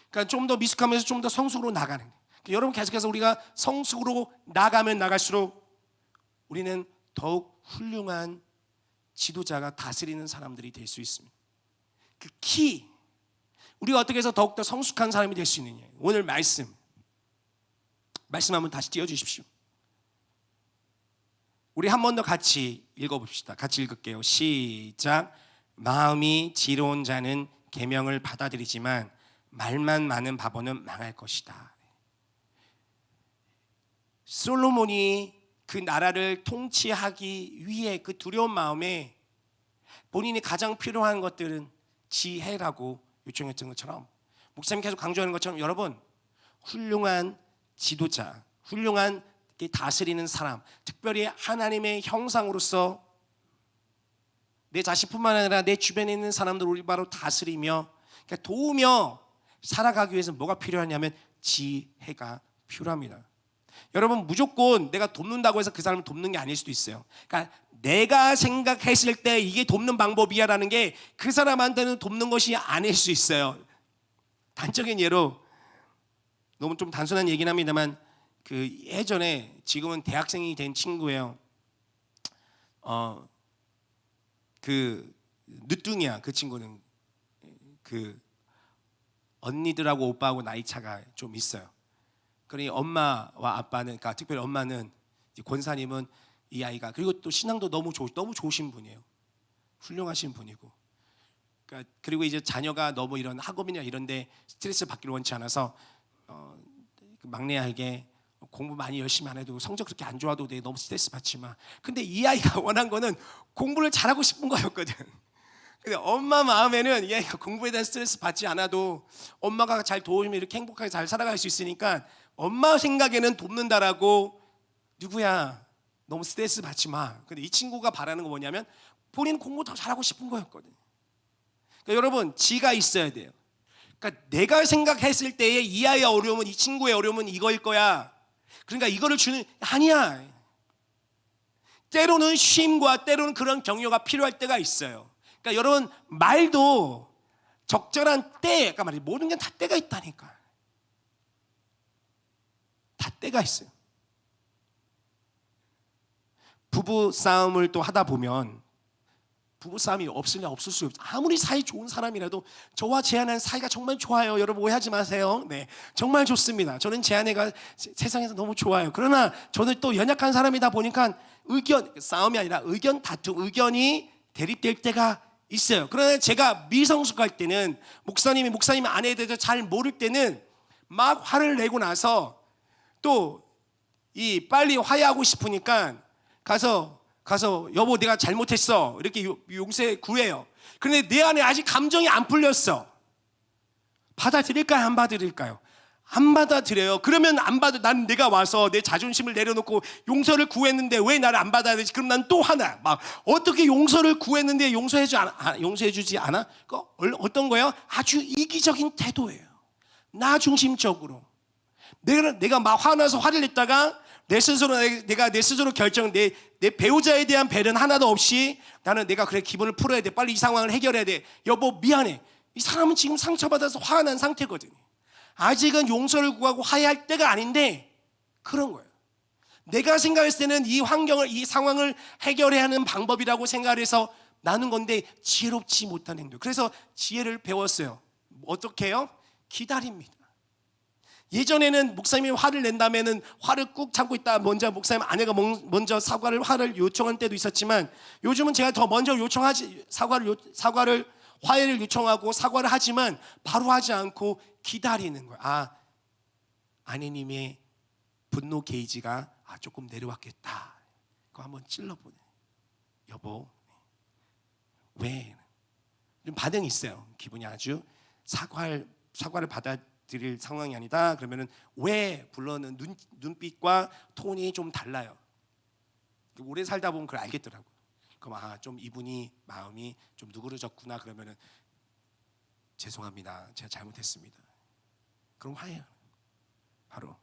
그러니까 좀 더 미숙하면서 좀 더 성숙으로 나가는 거예요. 그러니까 여러분 계속해서 우리가 성숙으로 나가면 나갈수록 우리는 더욱 훌륭한 지도자가 다스리는 사람들이 될 수 있습니다. 그 키, 우리가 어떻게 해서 더욱더 성숙한 사람이 될 수 있느냐. 오늘 말씀 한번 다시 띄워주십시오. 우리 한 번 더 같이 읽어봅시다. 같이 읽을게요. 시작. 마음이 지혜로운 자는 계명을 받아들이지만 말만 많은 바보는 망할 것이다. 솔로몬이 그 나라를 통치하기 위해 그 두려운 마음에 본인이 가장 필요한 것들은 지혜라고 요청했던 것처럼, 목사님 계속 강조하는 것처럼 여러분 훌륭한 지도자, 훌륭한 다스리는 사람, 특별히 하나님의 형상으로서 내 자신뿐만 아니라 내 주변에 있는 사람들을 올바로 다스리며, 그러니까 도우며 살아가기 위해서 뭐가 필요하냐면 지혜가 필요합니다. 여러분 무조건 내가 돕는다고 해서 그 사람을 돕는 게 아닐 수도 있어요. 그러니까 내가 생각했을 때 이게 돕는 방법이야라는 게 그 사람한테는 돕는 것이 아닐 수 있어요. 단적인 예로, 너무 좀 단순한 얘기긴 합니다만, 그 예전에, 지금은 대학생이 된 친구예요. 그 늦둥이야. 그 친구는 그 언니들하고 오빠하고 나이 차가 좀 있어요. 그러니 엄마와 아빠는, 그러니까 특별히 엄마는, 권사님은 이 아이가, 그리고 또 신앙도 너무 좋으신 분이에요. 훌륭하신 분이고. 그러니까 그리고 이제 자녀가 너무 이런 학업이나 이런데 스트레스 받기를 원치 않아서 그 막내에게 공부 많이 열심히 안 해도 성적 그렇게 안 좋아도 돼, 너무 스트레스 받지 마. 근데 이 아이가 원한 거는 공부를 잘하고 싶은 거였거든. 근데 엄마 마음에는 이 아이가 공부에 대한 스트레스 받지 않아도 엄마가 잘 도우면 이렇게 행복하게 잘 살아갈 수 있으니까 엄마 생각에는 돕는다라고, 누구야 너무 스트레스 받지 마. 근데 이 친구가 바라는 거 뭐냐면 본인 공부 더 잘하고 싶은 거였거든. 그러니까 여러분 지가 있어야 돼요. 그러니까 내가 생각했을 때에 이 아이의 어려움은, 이 친구의 어려움은 이거일 거야. 그러니까 이거를 주는, 아니야. 때로는 쉼과 때로는 그런 격려가 필요할 때가 있어요. 그러니까 여러분 말도 적절한 때, 아까 말해 모든 게 다 때가 있다니까. 다 때가 있어요. 부부 싸움을 또 하다 보면 부부싸움이 없을 수 없어요. 아무리 사이 좋은 사람이라도 저와 제아는 사이가 정말 좋아요. 여러분 오해하지 마세요. 네, 정말 좋습니다. 저는 제아네가 세상에서 너무 좋아요. 그러나 저는 또 연약한 사람이다 보니까 싸움이 아니라 의견 다툼, 의견이 대립될 때가 있어요. 그러나 제가 미성숙할 때는 목사님 아내에 대해서 잘 모를 때는 막 화를 내고 나서 또 이 빨리 화해하고 싶으니까 가서 여보 내가 잘못했어 이렇게 용서 구해요. 그런데 내 안에 아직 감정이 안 풀렸어. 받아들일까요? 안 받아들일까요? 안 받아들여요. 그러면 난 내가 와서 내 자존심을 내려놓고 용서를 구했는데 왜 나를 안 받아들이지? 그럼 난 또 하나 막 어떻게 용서를 구했는데 용서해주지 않아? 어떤 거예요? 아주 이기적인 태도예요. 나 중심적으로. 내가 막 화나서 화를 냈다가 내가 내 스스로 결정, 내 배우자에 대한 배려는 하나도 없이 나는 내가 그래 기분을 풀어야 돼. 빨리 이 상황을 해결해야 돼. 여보 미안해. 이 사람은 지금 상처받아서 화가 난 상태거든요. 아직은 용서를 구하고 화해할 때가 아닌데 그런 거예요. 내가 생각했을 때는 이 상황을 해결해야 하는 방법이라고 생각해서 나눈 건데 지혜롭지 못한 행동. 그래서 지혜를 배웠어요. 어떻게 해요? 기다립니다. 예전에는 목사님이 화를 낸다면은 화를 꾹 참고 있다 먼저 목사님 아내가 먼저 화를 요청한 때도 있었지만 요즘은 제가 더 먼저 화해를 요청하고 사과를 하지만 바로 하지 않고 기다리는 거예요. 아내님의 분노 게이지가 조금 내려왔겠다. 그거 한번 찔러보네. 여보 왜? 좀 반응이 있어요. 기분이 아주 사과를 받아들일 상황이 아니다. 그러면은 왜 불러는 눈빛과 톤이 좀 달라요. 오래 살다 보면 그걸 알겠더라고요. 그럼 좀 이분이 마음이 좀 누그러졌구나. 그러면은 죄송합니다. 제가 잘못했습니다. 그럼 화해요. 바로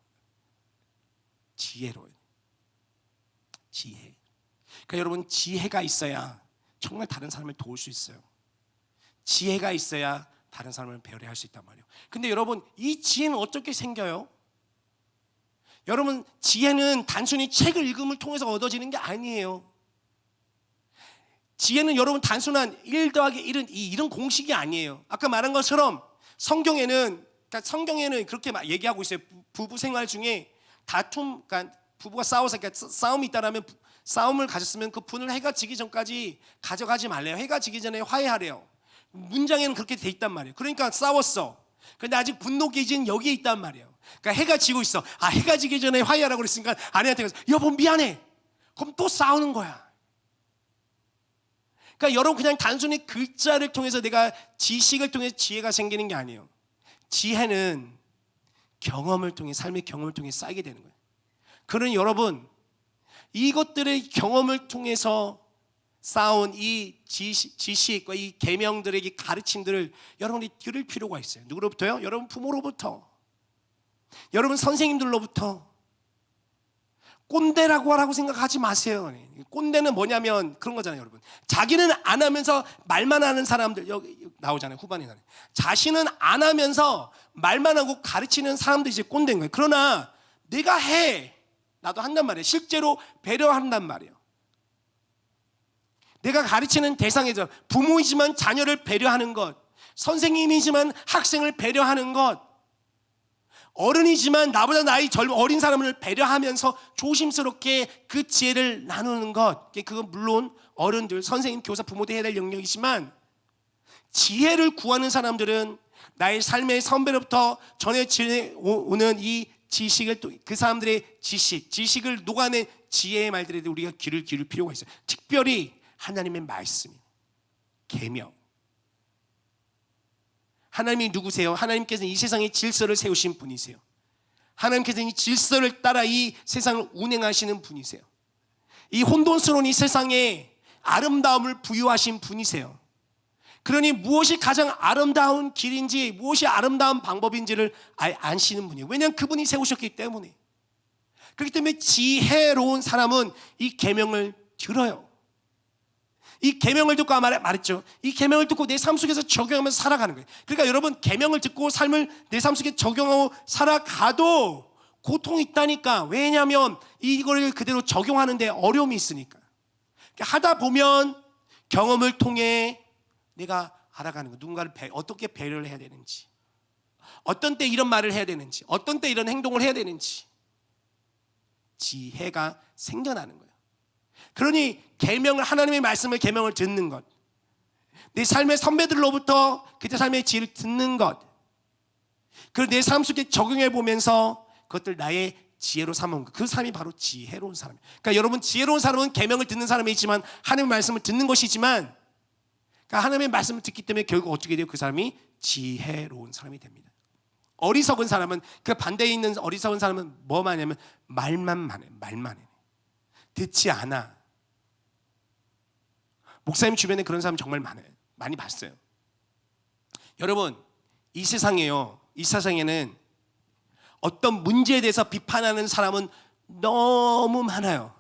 지혜로. 지혜. 그러니까 여러분 지혜가 있어야 정말 다른 사람을 도울 수 있어요. 지혜가 있어야 다른 사람을 배려할 수 있단 말이에요. 근데 여러분 이 지혜는 어떻게 생겨요? 여러분 지혜는 단순히 책을 읽음을 통해서 얻어지는 게 아니에요. 지혜는 여러분 단순한 1 더하기 1은 2 이런 공식이 아니에요. 아까 말한 것처럼 성경에는 그렇게 얘기하고 있어요. 부부 생활 중에 다툼, 그러니까 부부가 싸워서 싸움이 있다라면 싸움을 가졌으면 그 분을 해가 지기 전까지 가져가지 말래요. 해가 지기 전에 화해하래요. 문장에는 그렇게 돼 있단 말이에요. 그러니까 싸웠어. 근데 아직 분노 게이지는 여기에 있단 말이에요. 그러니까 해가 지고 있어. 해가 지기 전에 화해하라고 그랬으니까 아내한테 가서 여보 미안해. 그럼 또 싸우는 거야. 그러니까 여러분 그냥 단순히 글자를 통해서 내가 지식을 통해서 지혜가 생기는 게 아니에요. 지혜는 경험을 통해 삶의 경험을 통해 쌓이게 되는 거예요. 그러니 여러분 이것들의 경험을 통해서 쌓아온 이 지식과 이 계명들의 이 가르침들을 여러분이 들을 필요가 있어요. 누구로부터요? 여러분 부모로부터, 여러분 선생님들로부터. 꼰대라고 하라고 생각하지 마세요. 꼰대는 뭐냐면 그런 거잖아요, 여러분. 자기는 안 하면서 말만 하는 사람들 여기 나오잖아요, 후반에 나는. 자신은 안 하면서 말만 하고 가르치는 사람들이 이제 꼰대인 거예요. 그러나 내가 해, 나도 한단 말이에요. 실제로 배려한단 말이에요. 내가 가르치는 대상에서 부모이지만 자녀를 배려하는 것, 선생님이지만 학생을 배려하는 것, 어른이지만 나보다 나이 어린 사람을 배려하면서 조심스럽게 그 지혜를 나누는 것, 그건 물론 어른들, 선생님, 교사, 부모도 해야 될 영역이지만 지혜를 구하는 사람들은 나의 삶의 선배로부터 전해오는 이 지식을 또 그 사람들의 지식을 녹아낸 지혜의 말들에 우리가 귀를 기울일 필요가 있어요. 특별히 하나님의 말씀, 계명. 하나님이 누구세요? 하나님께서는 이 세상에 질서를 세우신 분이세요. 하나님께서는 이 질서를 따라 이 세상을 운행하시는 분이세요. 이 혼돈스러운 이 세상에 아름다움을 부여하신 분이세요. 그러니 무엇이 가장 아름다운 길인지, 무엇이 아름다운 방법인지를 아시는 분이에요. 왜냐하면 그분이 세우셨기 때문에. 그렇기 때문에 지혜로운 사람은 이 계명을 들어요. 이 계명을 듣고 아까 말했죠. 이 계명을 듣고 내 삶 속에서 적용하면서 살아가는 거예요. 그러니까 여러분 계명을 듣고 삶을 내 삶 속에 적용하고 살아가도 고통이 있다니까. 왜냐하면 이걸 그대로 적용하는데 어려움이 있으니까. 하다 보면 경험을 통해 내가 알아가는 거. 누군가를 어떻게 배려를 해야 되는지, 어떤 때 이런 말을 해야 되는지, 어떤 때 이런 행동을 해야 되는지 지혜가 생겨나는 거예요. 그러니 계명을, 하나님의 말씀을, 계명을 듣는 것, 내 삶의 선배들로부터 그때 삶의 지혜를 듣는 것, 그리고 내 삶 속에 적용해 보면서 그것들 나의 지혜로 삼은 것, 그 사람이 바로 지혜로운 사람이에요. 그러니까 여러분, 지혜로운 사람은 계명을 듣는 사람이 있지만 하나님의 말씀을 듣는 것이지만, 그러니까 하나님의 말씀을 듣기 때문에 결국 어떻게 돼요? 그 사람이 지혜로운 사람이 됩니다. 어리석은 사람은, 그 반대에 있는 어리석은 사람은 뭐만 하냐면 말만 많아요. 말만 해요. 듣지 않아. 목사님 주변에 그런 사람 정말 많아요. 많이 봤어요. 여러분, 이 세상에는 어떤 문제에 대해서 비판하는 사람은 너무 많아요.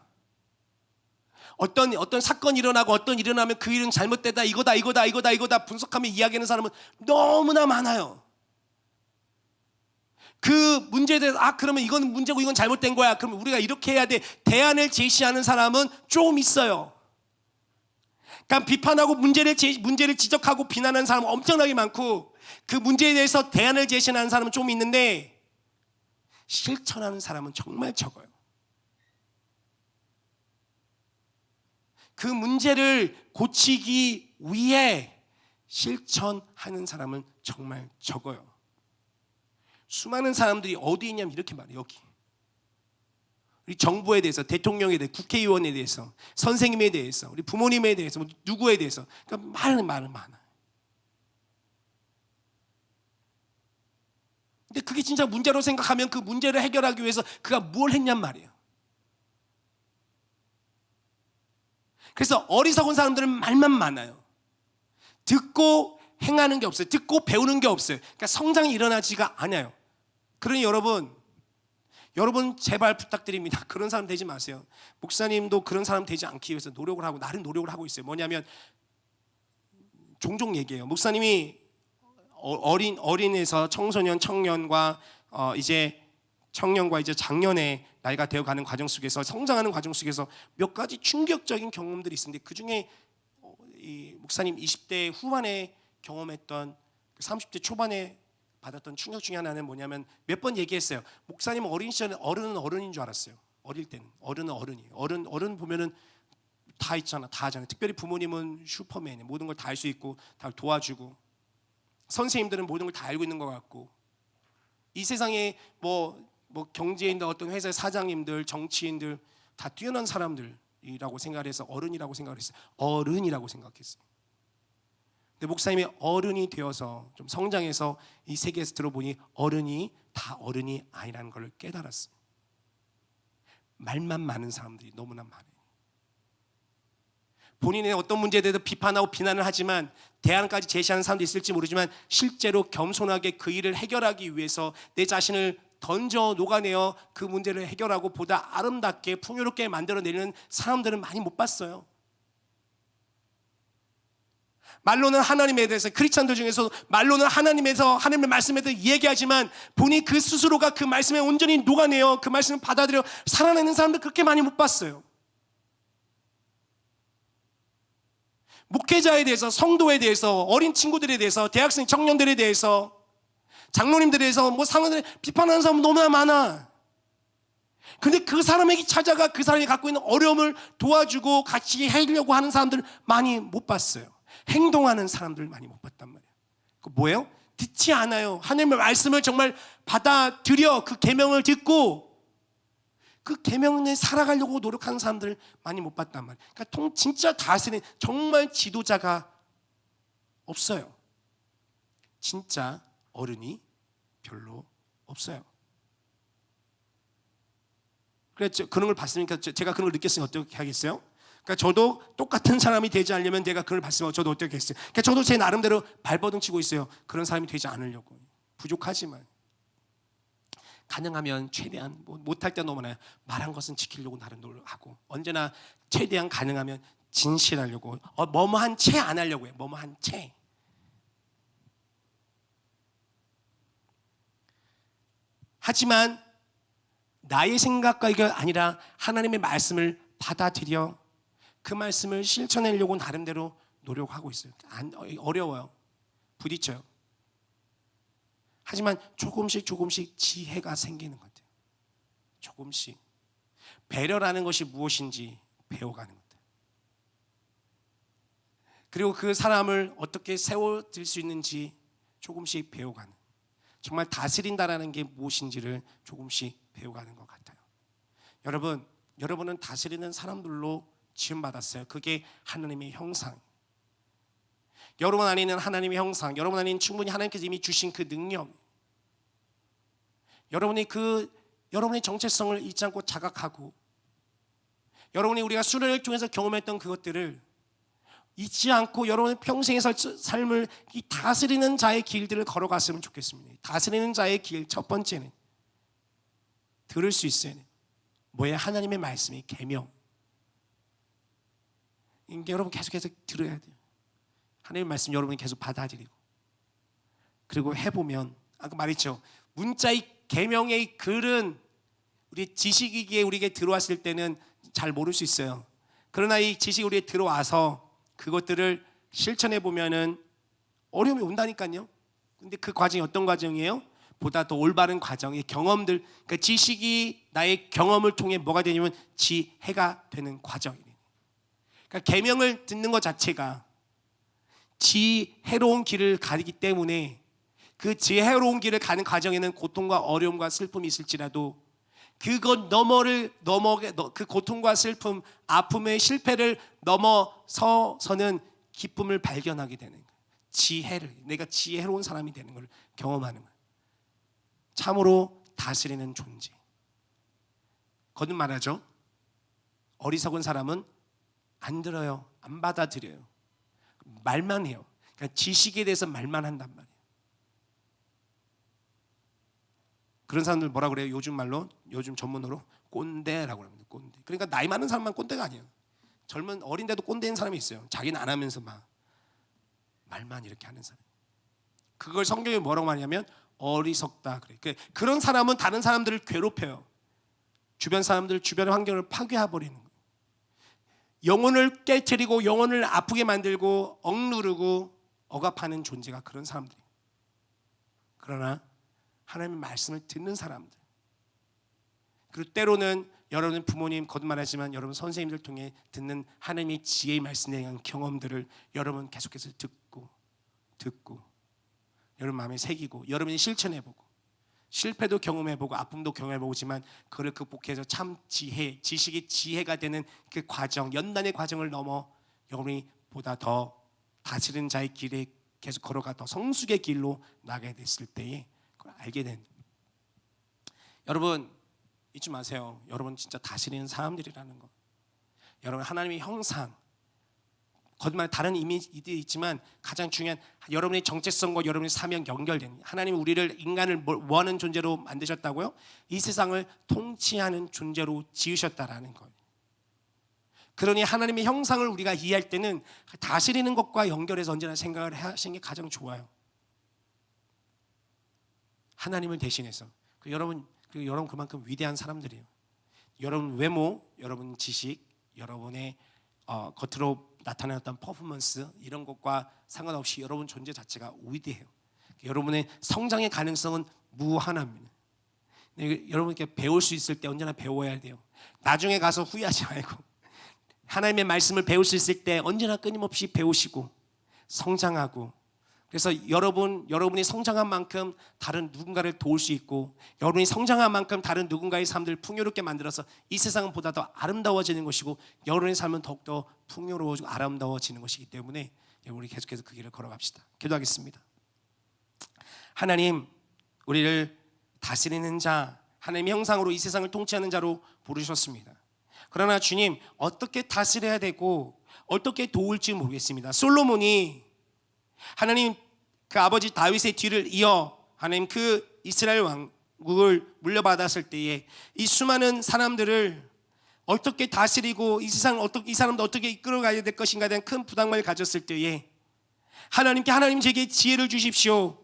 어떤 사건이 일어나고 어떤 일이 일어나면 그 일은 잘못됐다, 이거다 분석하며 이야기하는 사람은 너무나 많아요. 그 문제에 대해서 그러면 이건 문제고 이건 잘못된 거야, 그러면 우리가 이렇게 해야 돼, 대안을 제시하는 사람은 좀 있어요. 그러니까 비판하고 문제를 지적하고 비난하는 사람은 엄청나게 많고, 그 문제에 대해서 대안을 제시하는 사람은 좀 있는데 실천하는 사람은 정말 적어요. 그 문제를 고치기 위해 실천하는 사람은 정말 적어요. 수많은 사람들이 어디 있냐면 이렇게 말해요. 여기. 우리 정부에 대해서, 대통령에 대해서, 국회의원에 대해서, 선생님에 대해서, 우리 부모님에 대해서, 누구에 대해서, 그러니까 말은 많아. 근데 그게 진짜 문제로 생각하면 그 문제를 해결하기 위해서 그가 뭘 했냔 말이에요. 그래서 어리석은 사람들은 말만 많아요. 듣고 행하는 게 없어요. 듣고 배우는 게 없어요. 그러니까 성장이 일어나지가 않아요. 그러니 여러분 제발 부탁드립니다. 그런 사람 되지 마세요. 목사님도 그런 사람 되지 않기 위해서 노력을 하고, 나름 노력을 하고 있어요. 뭐냐면 종종 얘기해요. 목사님이 어린에서 청소년, 청년과 이제 청년과 이제 장년의 나이가 되어가는 과정 속에서, 성장하는 과정 속에서 몇 가지 충격적인 경험들이 있었는데, 그 중에 이 목사님 20대 후반에 경험했던 30대 초반에 받았던 충격 중에 하나는 뭐냐면, 몇 번 얘기했어요. 목사님은 어린 시절에 어른은 어른인 줄 알았어요. 어릴 때는 어른은 어른이에요. 어른 보면은 다 있잖아, 다 하잖아요. 특별히 부모님은 슈퍼맨이에요. 모든 걸 다 할 수 있고 다 도와주고, 선생님들은 모든 걸 다 알고 있는 것 같고, 이 세상에 뭐 경제인들, 어떤 회사의 사장님들, 정치인들 다 뛰어난 사람들이라고 생각을 해서 어른이라고 생각을 했어요. 어른이라고 생각했어요. 근데 목사님이 어른이 되어서 좀 성장해서 이 세계에서 들어보니 어른이 다 어른이 아니라는 걸 깨달았어요. 말만 많은 사람들이 너무나 많아요. 본인의 어떤 문제에 대해서 비판하고 비난을 하지만 대안까지 제시하는 사람도 있을지 모르지만, 실제로 겸손하게 그 일을 해결하기 위해서 내 자신을 던져 녹아내어 그 문제를 해결하고 보다 아름답게 풍요롭게 만들어내는 사람들은 많이 못 봤어요. 말로는 하나님에 대해서, 크리스찬들 중에서 말로는 하나님의 말씀에 대해서 얘기하지만 본인 그 스스로가 그 말씀에 온전히 녹아내어 그 말씀을 받아들여 살아내는 사람들 그렇게 많이 못 봤어요. 목회자에 대해서, 성도에 대해서, 어린 친구들에 대해서, 대학생 청년들에 대해서, 장로님들에 대해서 상관들에 비판하는 사람은 너무나 많아. 근데 그 사람에게 찾아가 그 사람이 갖고 있는 어려움을 도와주고 같이 하려고 하는 사람들 많이 못 봤어요. 행동하는 사람들 많이 못 봤단 말이에요. 그 뭐예요? 듣지 않아요. 하나님의 말씀을 정말 받아들여 그 계명을 듣고 그 계명에 살아가려고 노력하는 사람들 많이 못 봤단 말이에요. 그러니까 진짜 다스리는 정말 지도자가 없어요. 진짜 어른이 별로 없어요. 그래서 그런 걸 봤으니까, 제가 그런 걸 느꼈으니 어떻게 하겠어요? 그러니까 저도 똑같은 사람이 되지 않으려면 내가 그걸 봤으면 저도 어떻게 했어요? 그러니까 저도 제 나름대로 발버둥 치고 있어요. 그런 사람이 되지 않으려고. 부족하지만 가능하면 최대한, 못할 때 너무 많아요. 말한 것은 지키려고 나름 노력하고, 언제나 최대한 가능하면 진실하려고, 뭐뭐한 채 안 하려고 해요. 뭐뭐한 채. 하지만 나의 생각과 이게 아니라 하나님의 말씀을 받아들여 그 말씀을 실천하려고 나름대로 노력하고 있어요. 어려워요. 부딪혀요. 하지만 조금씩 지혜가 생기는 것 같아요. 조금씩 배려라는 것이 무엇인지 배워가는 것 같아요. 그리고 그 사람을 어떻게 세워질 수 있는지 조금씩 배워가는, 정말 다스린다라는 게 무엇인지를 조금씩 배워가는 것 같아요. 여러분은 다스리는 사람들로 지음받았어요. 그게 하나님의 형상. 여러분 안에 있는 하나님의 형상, 여러분 안에 있는 충분히 하나님께서 이미 주신 그 능력, 여러분의 정체성을 잊지 않고 자각하고, 여러분이 우리가 수련을 통해서 경험했던 그것들을 잊지 않고 여러분의 평생의 삶을 이 다스리는 자의 길들을 걸어갔으면 좋겠습니다. 다스리는 자의 길, 첫 번째는 들을 수 있어야 돼요. 뭐예요? 하나님의 말씀이 계명. 이게 여러분 계속해서 들어야 돼요. 하나님의 말씀 여러분이 계속 받아들이고, 그리고 해보면 아까 말했죠. 문자의 계명의 글은 우리 지식이기에 우리에게 들어왔을 때는 잘 모를 수 있어요. 그러나 이 지식이 우리에 들어와서 그것들을 실천해 보면은 어려움이 온다니까요. 근데 그 과정이 어떤 과정이에요? 보다 더 올바른 과정의 경험들, 그러니까 지식이 나의 경험을 통해 뭐가 되냐면 지혜가 되는 과정이에요. 그러니까 계명을 듣는 것 자체가 지혜로운 길을 가기 때문에 그 지혜로운 길을 가는 과정에는 고통과 어려움과 슬픔이 있을지라도 그것 그 고통과 슬픔, 아픔의 실패를 넘어서서는 기쁨을 발견하게 되는 거예요. 내가 지혜로운 사람이 되는 걸 경험하는 거예요. 참으로 다스리는 존재. 거듭 말하죠. 어리석은 사람은 안 들어요. 안 받아들여요. 말만 해요. 그러니까 지식에 대해서 말만 한단 말이에요. 그런 사람들 뭐라 그래요? 요즘 전문어로 꼰대라고 합니다. 꼰대. 그러니까 나이 많은 사람만 꼰대가 아니에요. 젊은 어린데도 꼰대인 사람이 있어요. 자기는 안 하면서 막 말만 이렇게 하는 사람. 그걸 성경에 뭐라고 말하냐면 어리석다 그래. 그런 사람은 다른 사람들을 괴롭혀요. 주변 환경을 파괴해 버리는 거예요. 영혼을 깨트리고 영혼을 아프게 만들고 억누르고 억압하는 존재가 그런 사람들이에요. 그러나 하나님의 말씀을 듣는 사람들, 그리고 때로는 여러분 부모님 거듭 말하지만 여러분 선생님들 통해 듣는 하나님의 지혜의 말씀에 대한 경험들을 여러분 계속해서 듣고 여러분 마음에 새기고 여러분이 실천해보고 실패도 경험해보고 아픔도 경험해보지만 그걸 극복해서 참 지식이 지혜가 되는 그 과정, 연단의 과정을 넘어 여러분이 보다 더 다스리는 자의 길에 계속 걸어가 더 성숙의 길로 나가게 됐을 때에 그걸 알게 된. 여러분 잊지 마세요. 여러분 진짜 다스리는 사람들이라는 거. 여러분 하나님의 형상, 거듭말 다른 이미지들이 있지만 가장 중요한 여러분의 정체성과 여러분의 사명 연결된, 하나님이 우리를 인간을 뭐하는 존재로 만드셨다고요? 이 세상을 통치하는 존재로 지으셨다라는 거예요. 그러니 하나님의 형상을 우리가 이해할 때는 다스리는 것과 연결해서 언제나 생각을 하시는 게 가장 좋아요. 하나님을 대신해서. 여러분 그만큼 위대한 사람들이에요. 여러분 외모, 여러분 지식, 여러분의 겉으로 나타내는 어떤 퍼포먼스 이런 것과 상관없이 여러분 존재 자체가 위대해요. 여러분의 성장의 가능성은 무한합니다. 여러분께 배울 수 있을 때 언제나 배워야 돼요. 나중에 가서 후회하지 말고 하나님의 말씀을 배울 수 있을 때 언제나 끊임없이 배우시고 성장하고, 그래서 여러분이 성장한 만큼 다른 누군가를 도울 수 있고 여러분이 성장한 만큼 다른 누군가의 삶들을 풍요롭게 만들어서 이 세상은 보다 더 아름다워지는 것이고 여러분의 삶은 더욱더 풍요로워지고 아름다워지는 것이기 때문에 우리 계속해서 그 길을 걸어갑시다. 기도하겠습니다. 하나님, 우리를 다스리는 자, 하나님의 형상으로 이 세상을 통치하는 자로 부르셨습니다. 그러나 주님, 어떻게 다스려야 되고 어떻게 도울지 모르겠습니다. 솔로몬이 하나님 그 아버지 다윗의 뒤를 이어 하나님 그 이스라엘 왕국을 물려받았을 때에 이 수많은 사람들을 어떻게 다스리고 이 사람도 어떻게 이끌어가야 될 것인가에 대한 큰 부담감을 가졌을 때에 하나님 제게 지혜를 주십시오.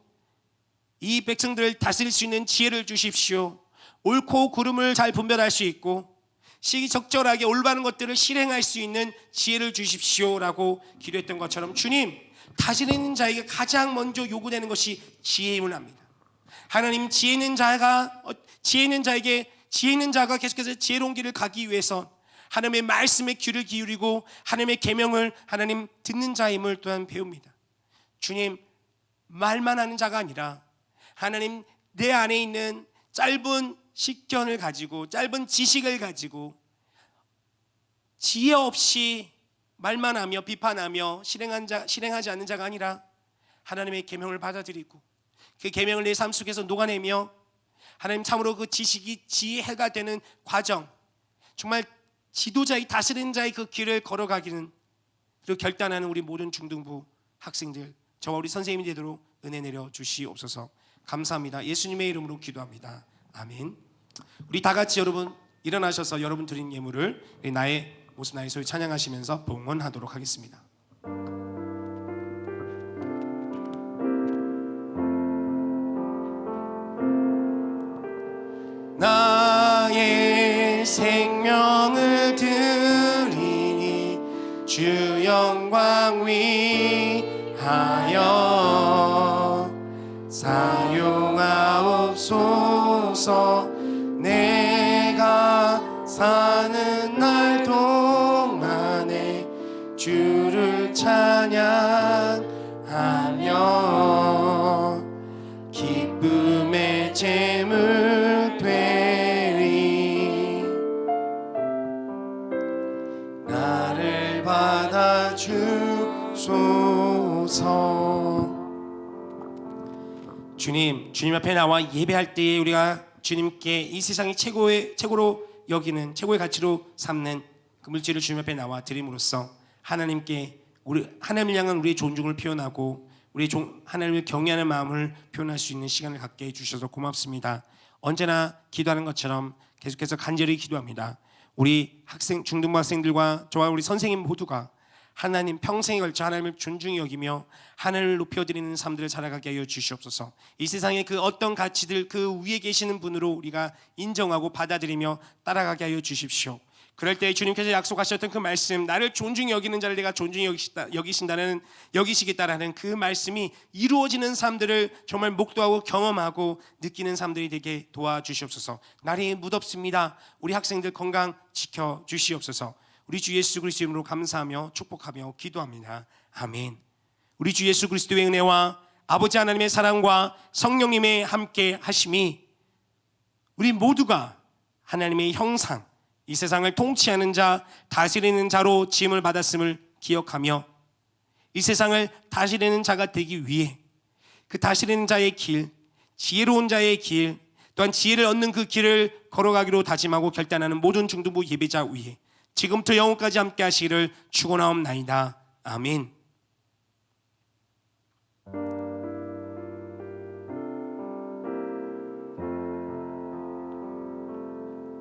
이 백성들을 다스릴 수 있는 지혜를 주십시오. 옳고 그름을 잘 분별할 수 있고 시기적절하게 올바른 것들을 실행할 수 있는 지혜를 주십시오라고 기도했던 것처럼 주님, 다스리는 자에게 가장 먼저 요구되는 것이 지혜임을 압니다. 하나님, 지혜 있는 자가 계속해서 지혜로운 길을 가기 위해서 하나님의 말씀에 귀를 기울이고 하나님의 계명을 하나님 듣는 자임을 또한 배웁니다. 주님, 말만 하는 자가 아니라 하나님, 내 안에 있는 짧은 식견을 가지고 짧은 지식을 가지고 지혜 없이 말만 하며 비판하며 실행하지 않는 자가 아니라 하나님의 계명을 받아들이고 그 계명을 내 삶 속에서 녹아내며 하나님, 참으로 그 지식이 지혜가 되는 과정, 정말 지도자의 다스리는 자의 그 길을 걸어가기는 그리고 결단하는 우리 모든 중등부 학생들, 저와 우리 선생님이 되도록 은혜 내려 주시옵소서. 감사합니다. 예수님의 이름으로 기도합니다. 아멘. 우리 다 같이 여러분 일어나셔서 여러분 드린 예물을 나의 모습 나의 소유 찬양하시면서 봉헌하도록 하겠습니다. 나의 생명을 드리니 주 영광 위하여 사용하옵소서. 내가 사는 날 동안에 주를 찬양하며 기쁨의 제물 되리. 나를 받아주소서. 주님 앞에 나와 예배할 때에 우리가 주님께 이 세상이 최고로 여기는 최고의 가치로 삼는 그 물질을 주님 앞에 나와 드림으로써 하나님께 하나님을 향한 우리의 존중을 표현하고 하나님을 경외하는 마음을 표현할 수 있는 시간을 갖게 해주셔서 고맙습니다. 언제나 기도하는 것처럼 계속해서 간절히 기도합니다. 우리 중등부 학생들과 저와 우리 선생님 모두가 하나님 평생에 걸쳐 하나님을 존중히 여기며 하나님을 높여드리는 삶들을 살아가게 하여 주시옵소서. 이 세상의 그 어떤 가치들 그 위에 계시는 분으로 우리가 인정하고 받아들이며 따라가게 하여 주십시오. 그럴 때 주님께서 약속하셨던 그 말씀, 나를 존중히 여기는 자를 내가 존중히 여기시겠다라는 그 말씀이 이루어지는 삶들을 정말 목도하고 경험하고 느끼는 삶들이 되게 도와주시옵소서. 날이 무덥습니다. 우리 학생들 건강 지켜주시옵소서. 우리 주 예수 그리스도 이름으로 감사하며 축복하며 기도합니다. 아멘. 우리 주 예수 그리스도의 은혜와 아버지 하나님의 사랑과 성령님의 함께 하심이 우리 모두가 하나님의 형상, 이 세상을 통치하는 자, 다스리는 자로 지음을 받았음을 기억하며 이 세상을 다스리는 자가 되기 위해 그 다스리는 자의 길, 지혜로운 자의 길, 또한 지혜를 얻는 그 길을 걸어가기로 다짐하고 결단하는 모든 중등부 예배자 위에 지금부터 영원까지 함께 하시기를 축원하옵나이다. 아멘.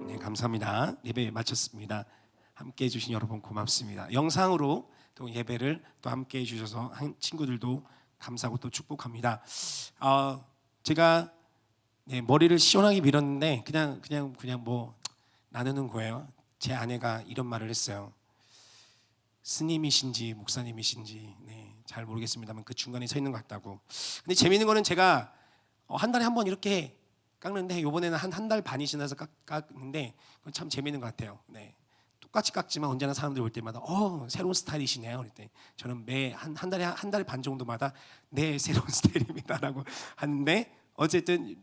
네, 감사합니다. 예배 마쳤습니다. 함께 해주신 여러분 고맙습니다. 영상으로 또 예배를 또 함께 해주셔서 친구들도 감사하고 또 축복합니다. 제가 머리를 시원하게 밀었는데 그냥 뭐 나누는 거예요. 제 아내가 이런 말을 했어요. 스님이신지 목사님이신지 잘 모르겠습니다만 그 중간에 서 있는 것 같다고. 근데 재미있는 거는 제가 한 달에 한 번 이렇게 깎는데 이번에는 한 달 반이 지나서 깎는데 그건 참 재미있는 것 같아요. 똑같이 깎지만 언제나 사람들이 올 때마다 새로운 스타일이시네요. 그랬더니 저는 매 한 달에 반 정도마다 새로운 스타일입니다라고 하는데 어쨌든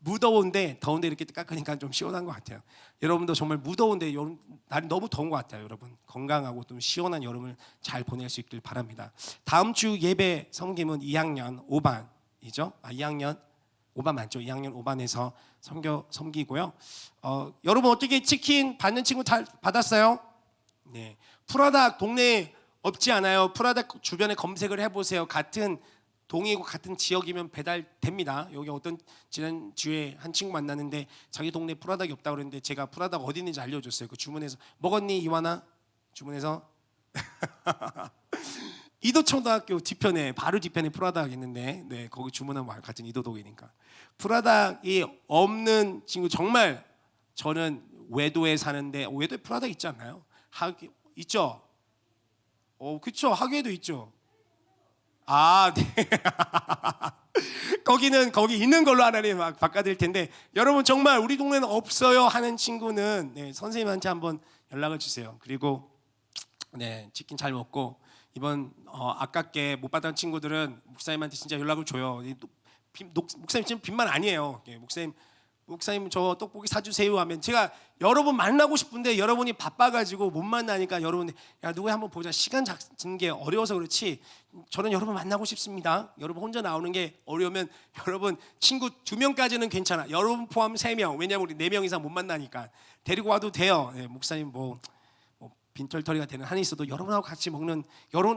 무더운데 더운데 이렇게 깎으니까 좀 시원한 것 같아요. 여러분도 정말 무더운데 날이 너무 더운 것 같아요. 여러분 건강하고 좀 시원한 여름을 잘 보낼 수 있길 바랍니다. 다음 주 예배 섬김은 2학년 5반이죠. 2학년 5반 맞죠? 2학년 5반에서 섬기고요. 여러분 어떻게 치킨 받는 친구 잘 받았어요? 네. 프라닭 동네에 없지 않아요? 프라닭 주변에 검색을 해보세요. 같은 동이고 같은 지역이면 배달됩니다. 여기 어떤 지난주에 한 친구 만났는데 자기 동네에 프라닭이 없다고 그랬는데 제가 프라닭 어디 있는지 알려줬어요. 그 주문해서 먹었니 이완아? 주문해서 이도초등학교 뒤편에 바로 뒤편에 프라닭 있는데 거기 주문하면 같은 이도독이니까 프라닭이 없는 친구 정말 저는 외도에 사는데 외도에 프라다 있지 않나요? 하기 있죠. 그렇죠. 하계에도 있죠. 아, 네. 거기는 거기 있는 걸로 하나님 막 바꿔드릴 텐데 여러분 정말 우리 동네는 없어요 하는 친구는 네, 선생님한테 한번 연락을 주세요. 그리고 네, 치킨 잘 먹고 이번 아깝게 못 받은 친구들은 목사님한테 진짜 연락을 줘요. 목사님 지금 빚만 아니에요. 예, 목사님 저 떡볶이 사주세요 하면 제가 여러분 만나고 싶은데 여러분이 바빠가지고 못 만나니까 여러분 야 누구야 한번 보자 시간 잡는 게 어려워서 그렇지 저는 여러분 만나고 싶습니다. 여러분 혼자 나오는 게 어려우면 여러분 친구 2명까지는 괜찮아. 여러분 포함 3명 왜냐면 우리 4명 이상 못 만나니까 데리고 와도 돼요. 예, 목사님 뭐 빈털터리가 되는 한이 있어도 여러분하고 같이 먹는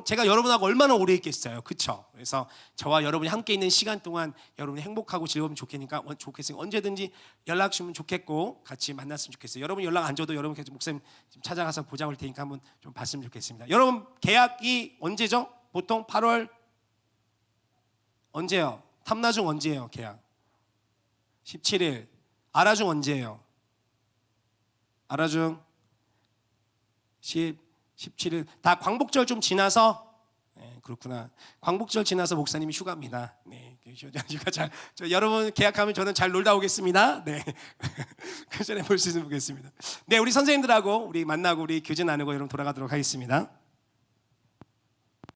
제가 여러분하고 얼마나 오래 있겠어요, 그렇죠? 그래서 저와 여러분이 함께 있는 시간 동안 여러분이 행복하고 즐거우면 좋겠으니까 언제든지 연락 주면 좋겠고 같이 만났으면 좋겠어요. 여러분 연락 안 줘도 여러분 계속 목사님 찾아가서 보자 올 테니까 한번 좀 봤으면 좋겠습니다. 여러분 계약이 언제죠? 보통 8월 언제요? 탐나중 언제예요? 계약 17일. 아라중 언제예요? 아라중 17일 다 광복절 좀 지나서 네, 그렇구나. 광복절 지나서 목사님이 휴가입니다. 네, 휴가 여러분 계약하면 저는 잘 놀다 오겠습니다. 네, 그 전에 볼 수 있으면 보겠습니다. 네, 우리 선생님들하고 우리 만나고 우리 교제 나누고 여러분 돌아가도록 하겠습니다.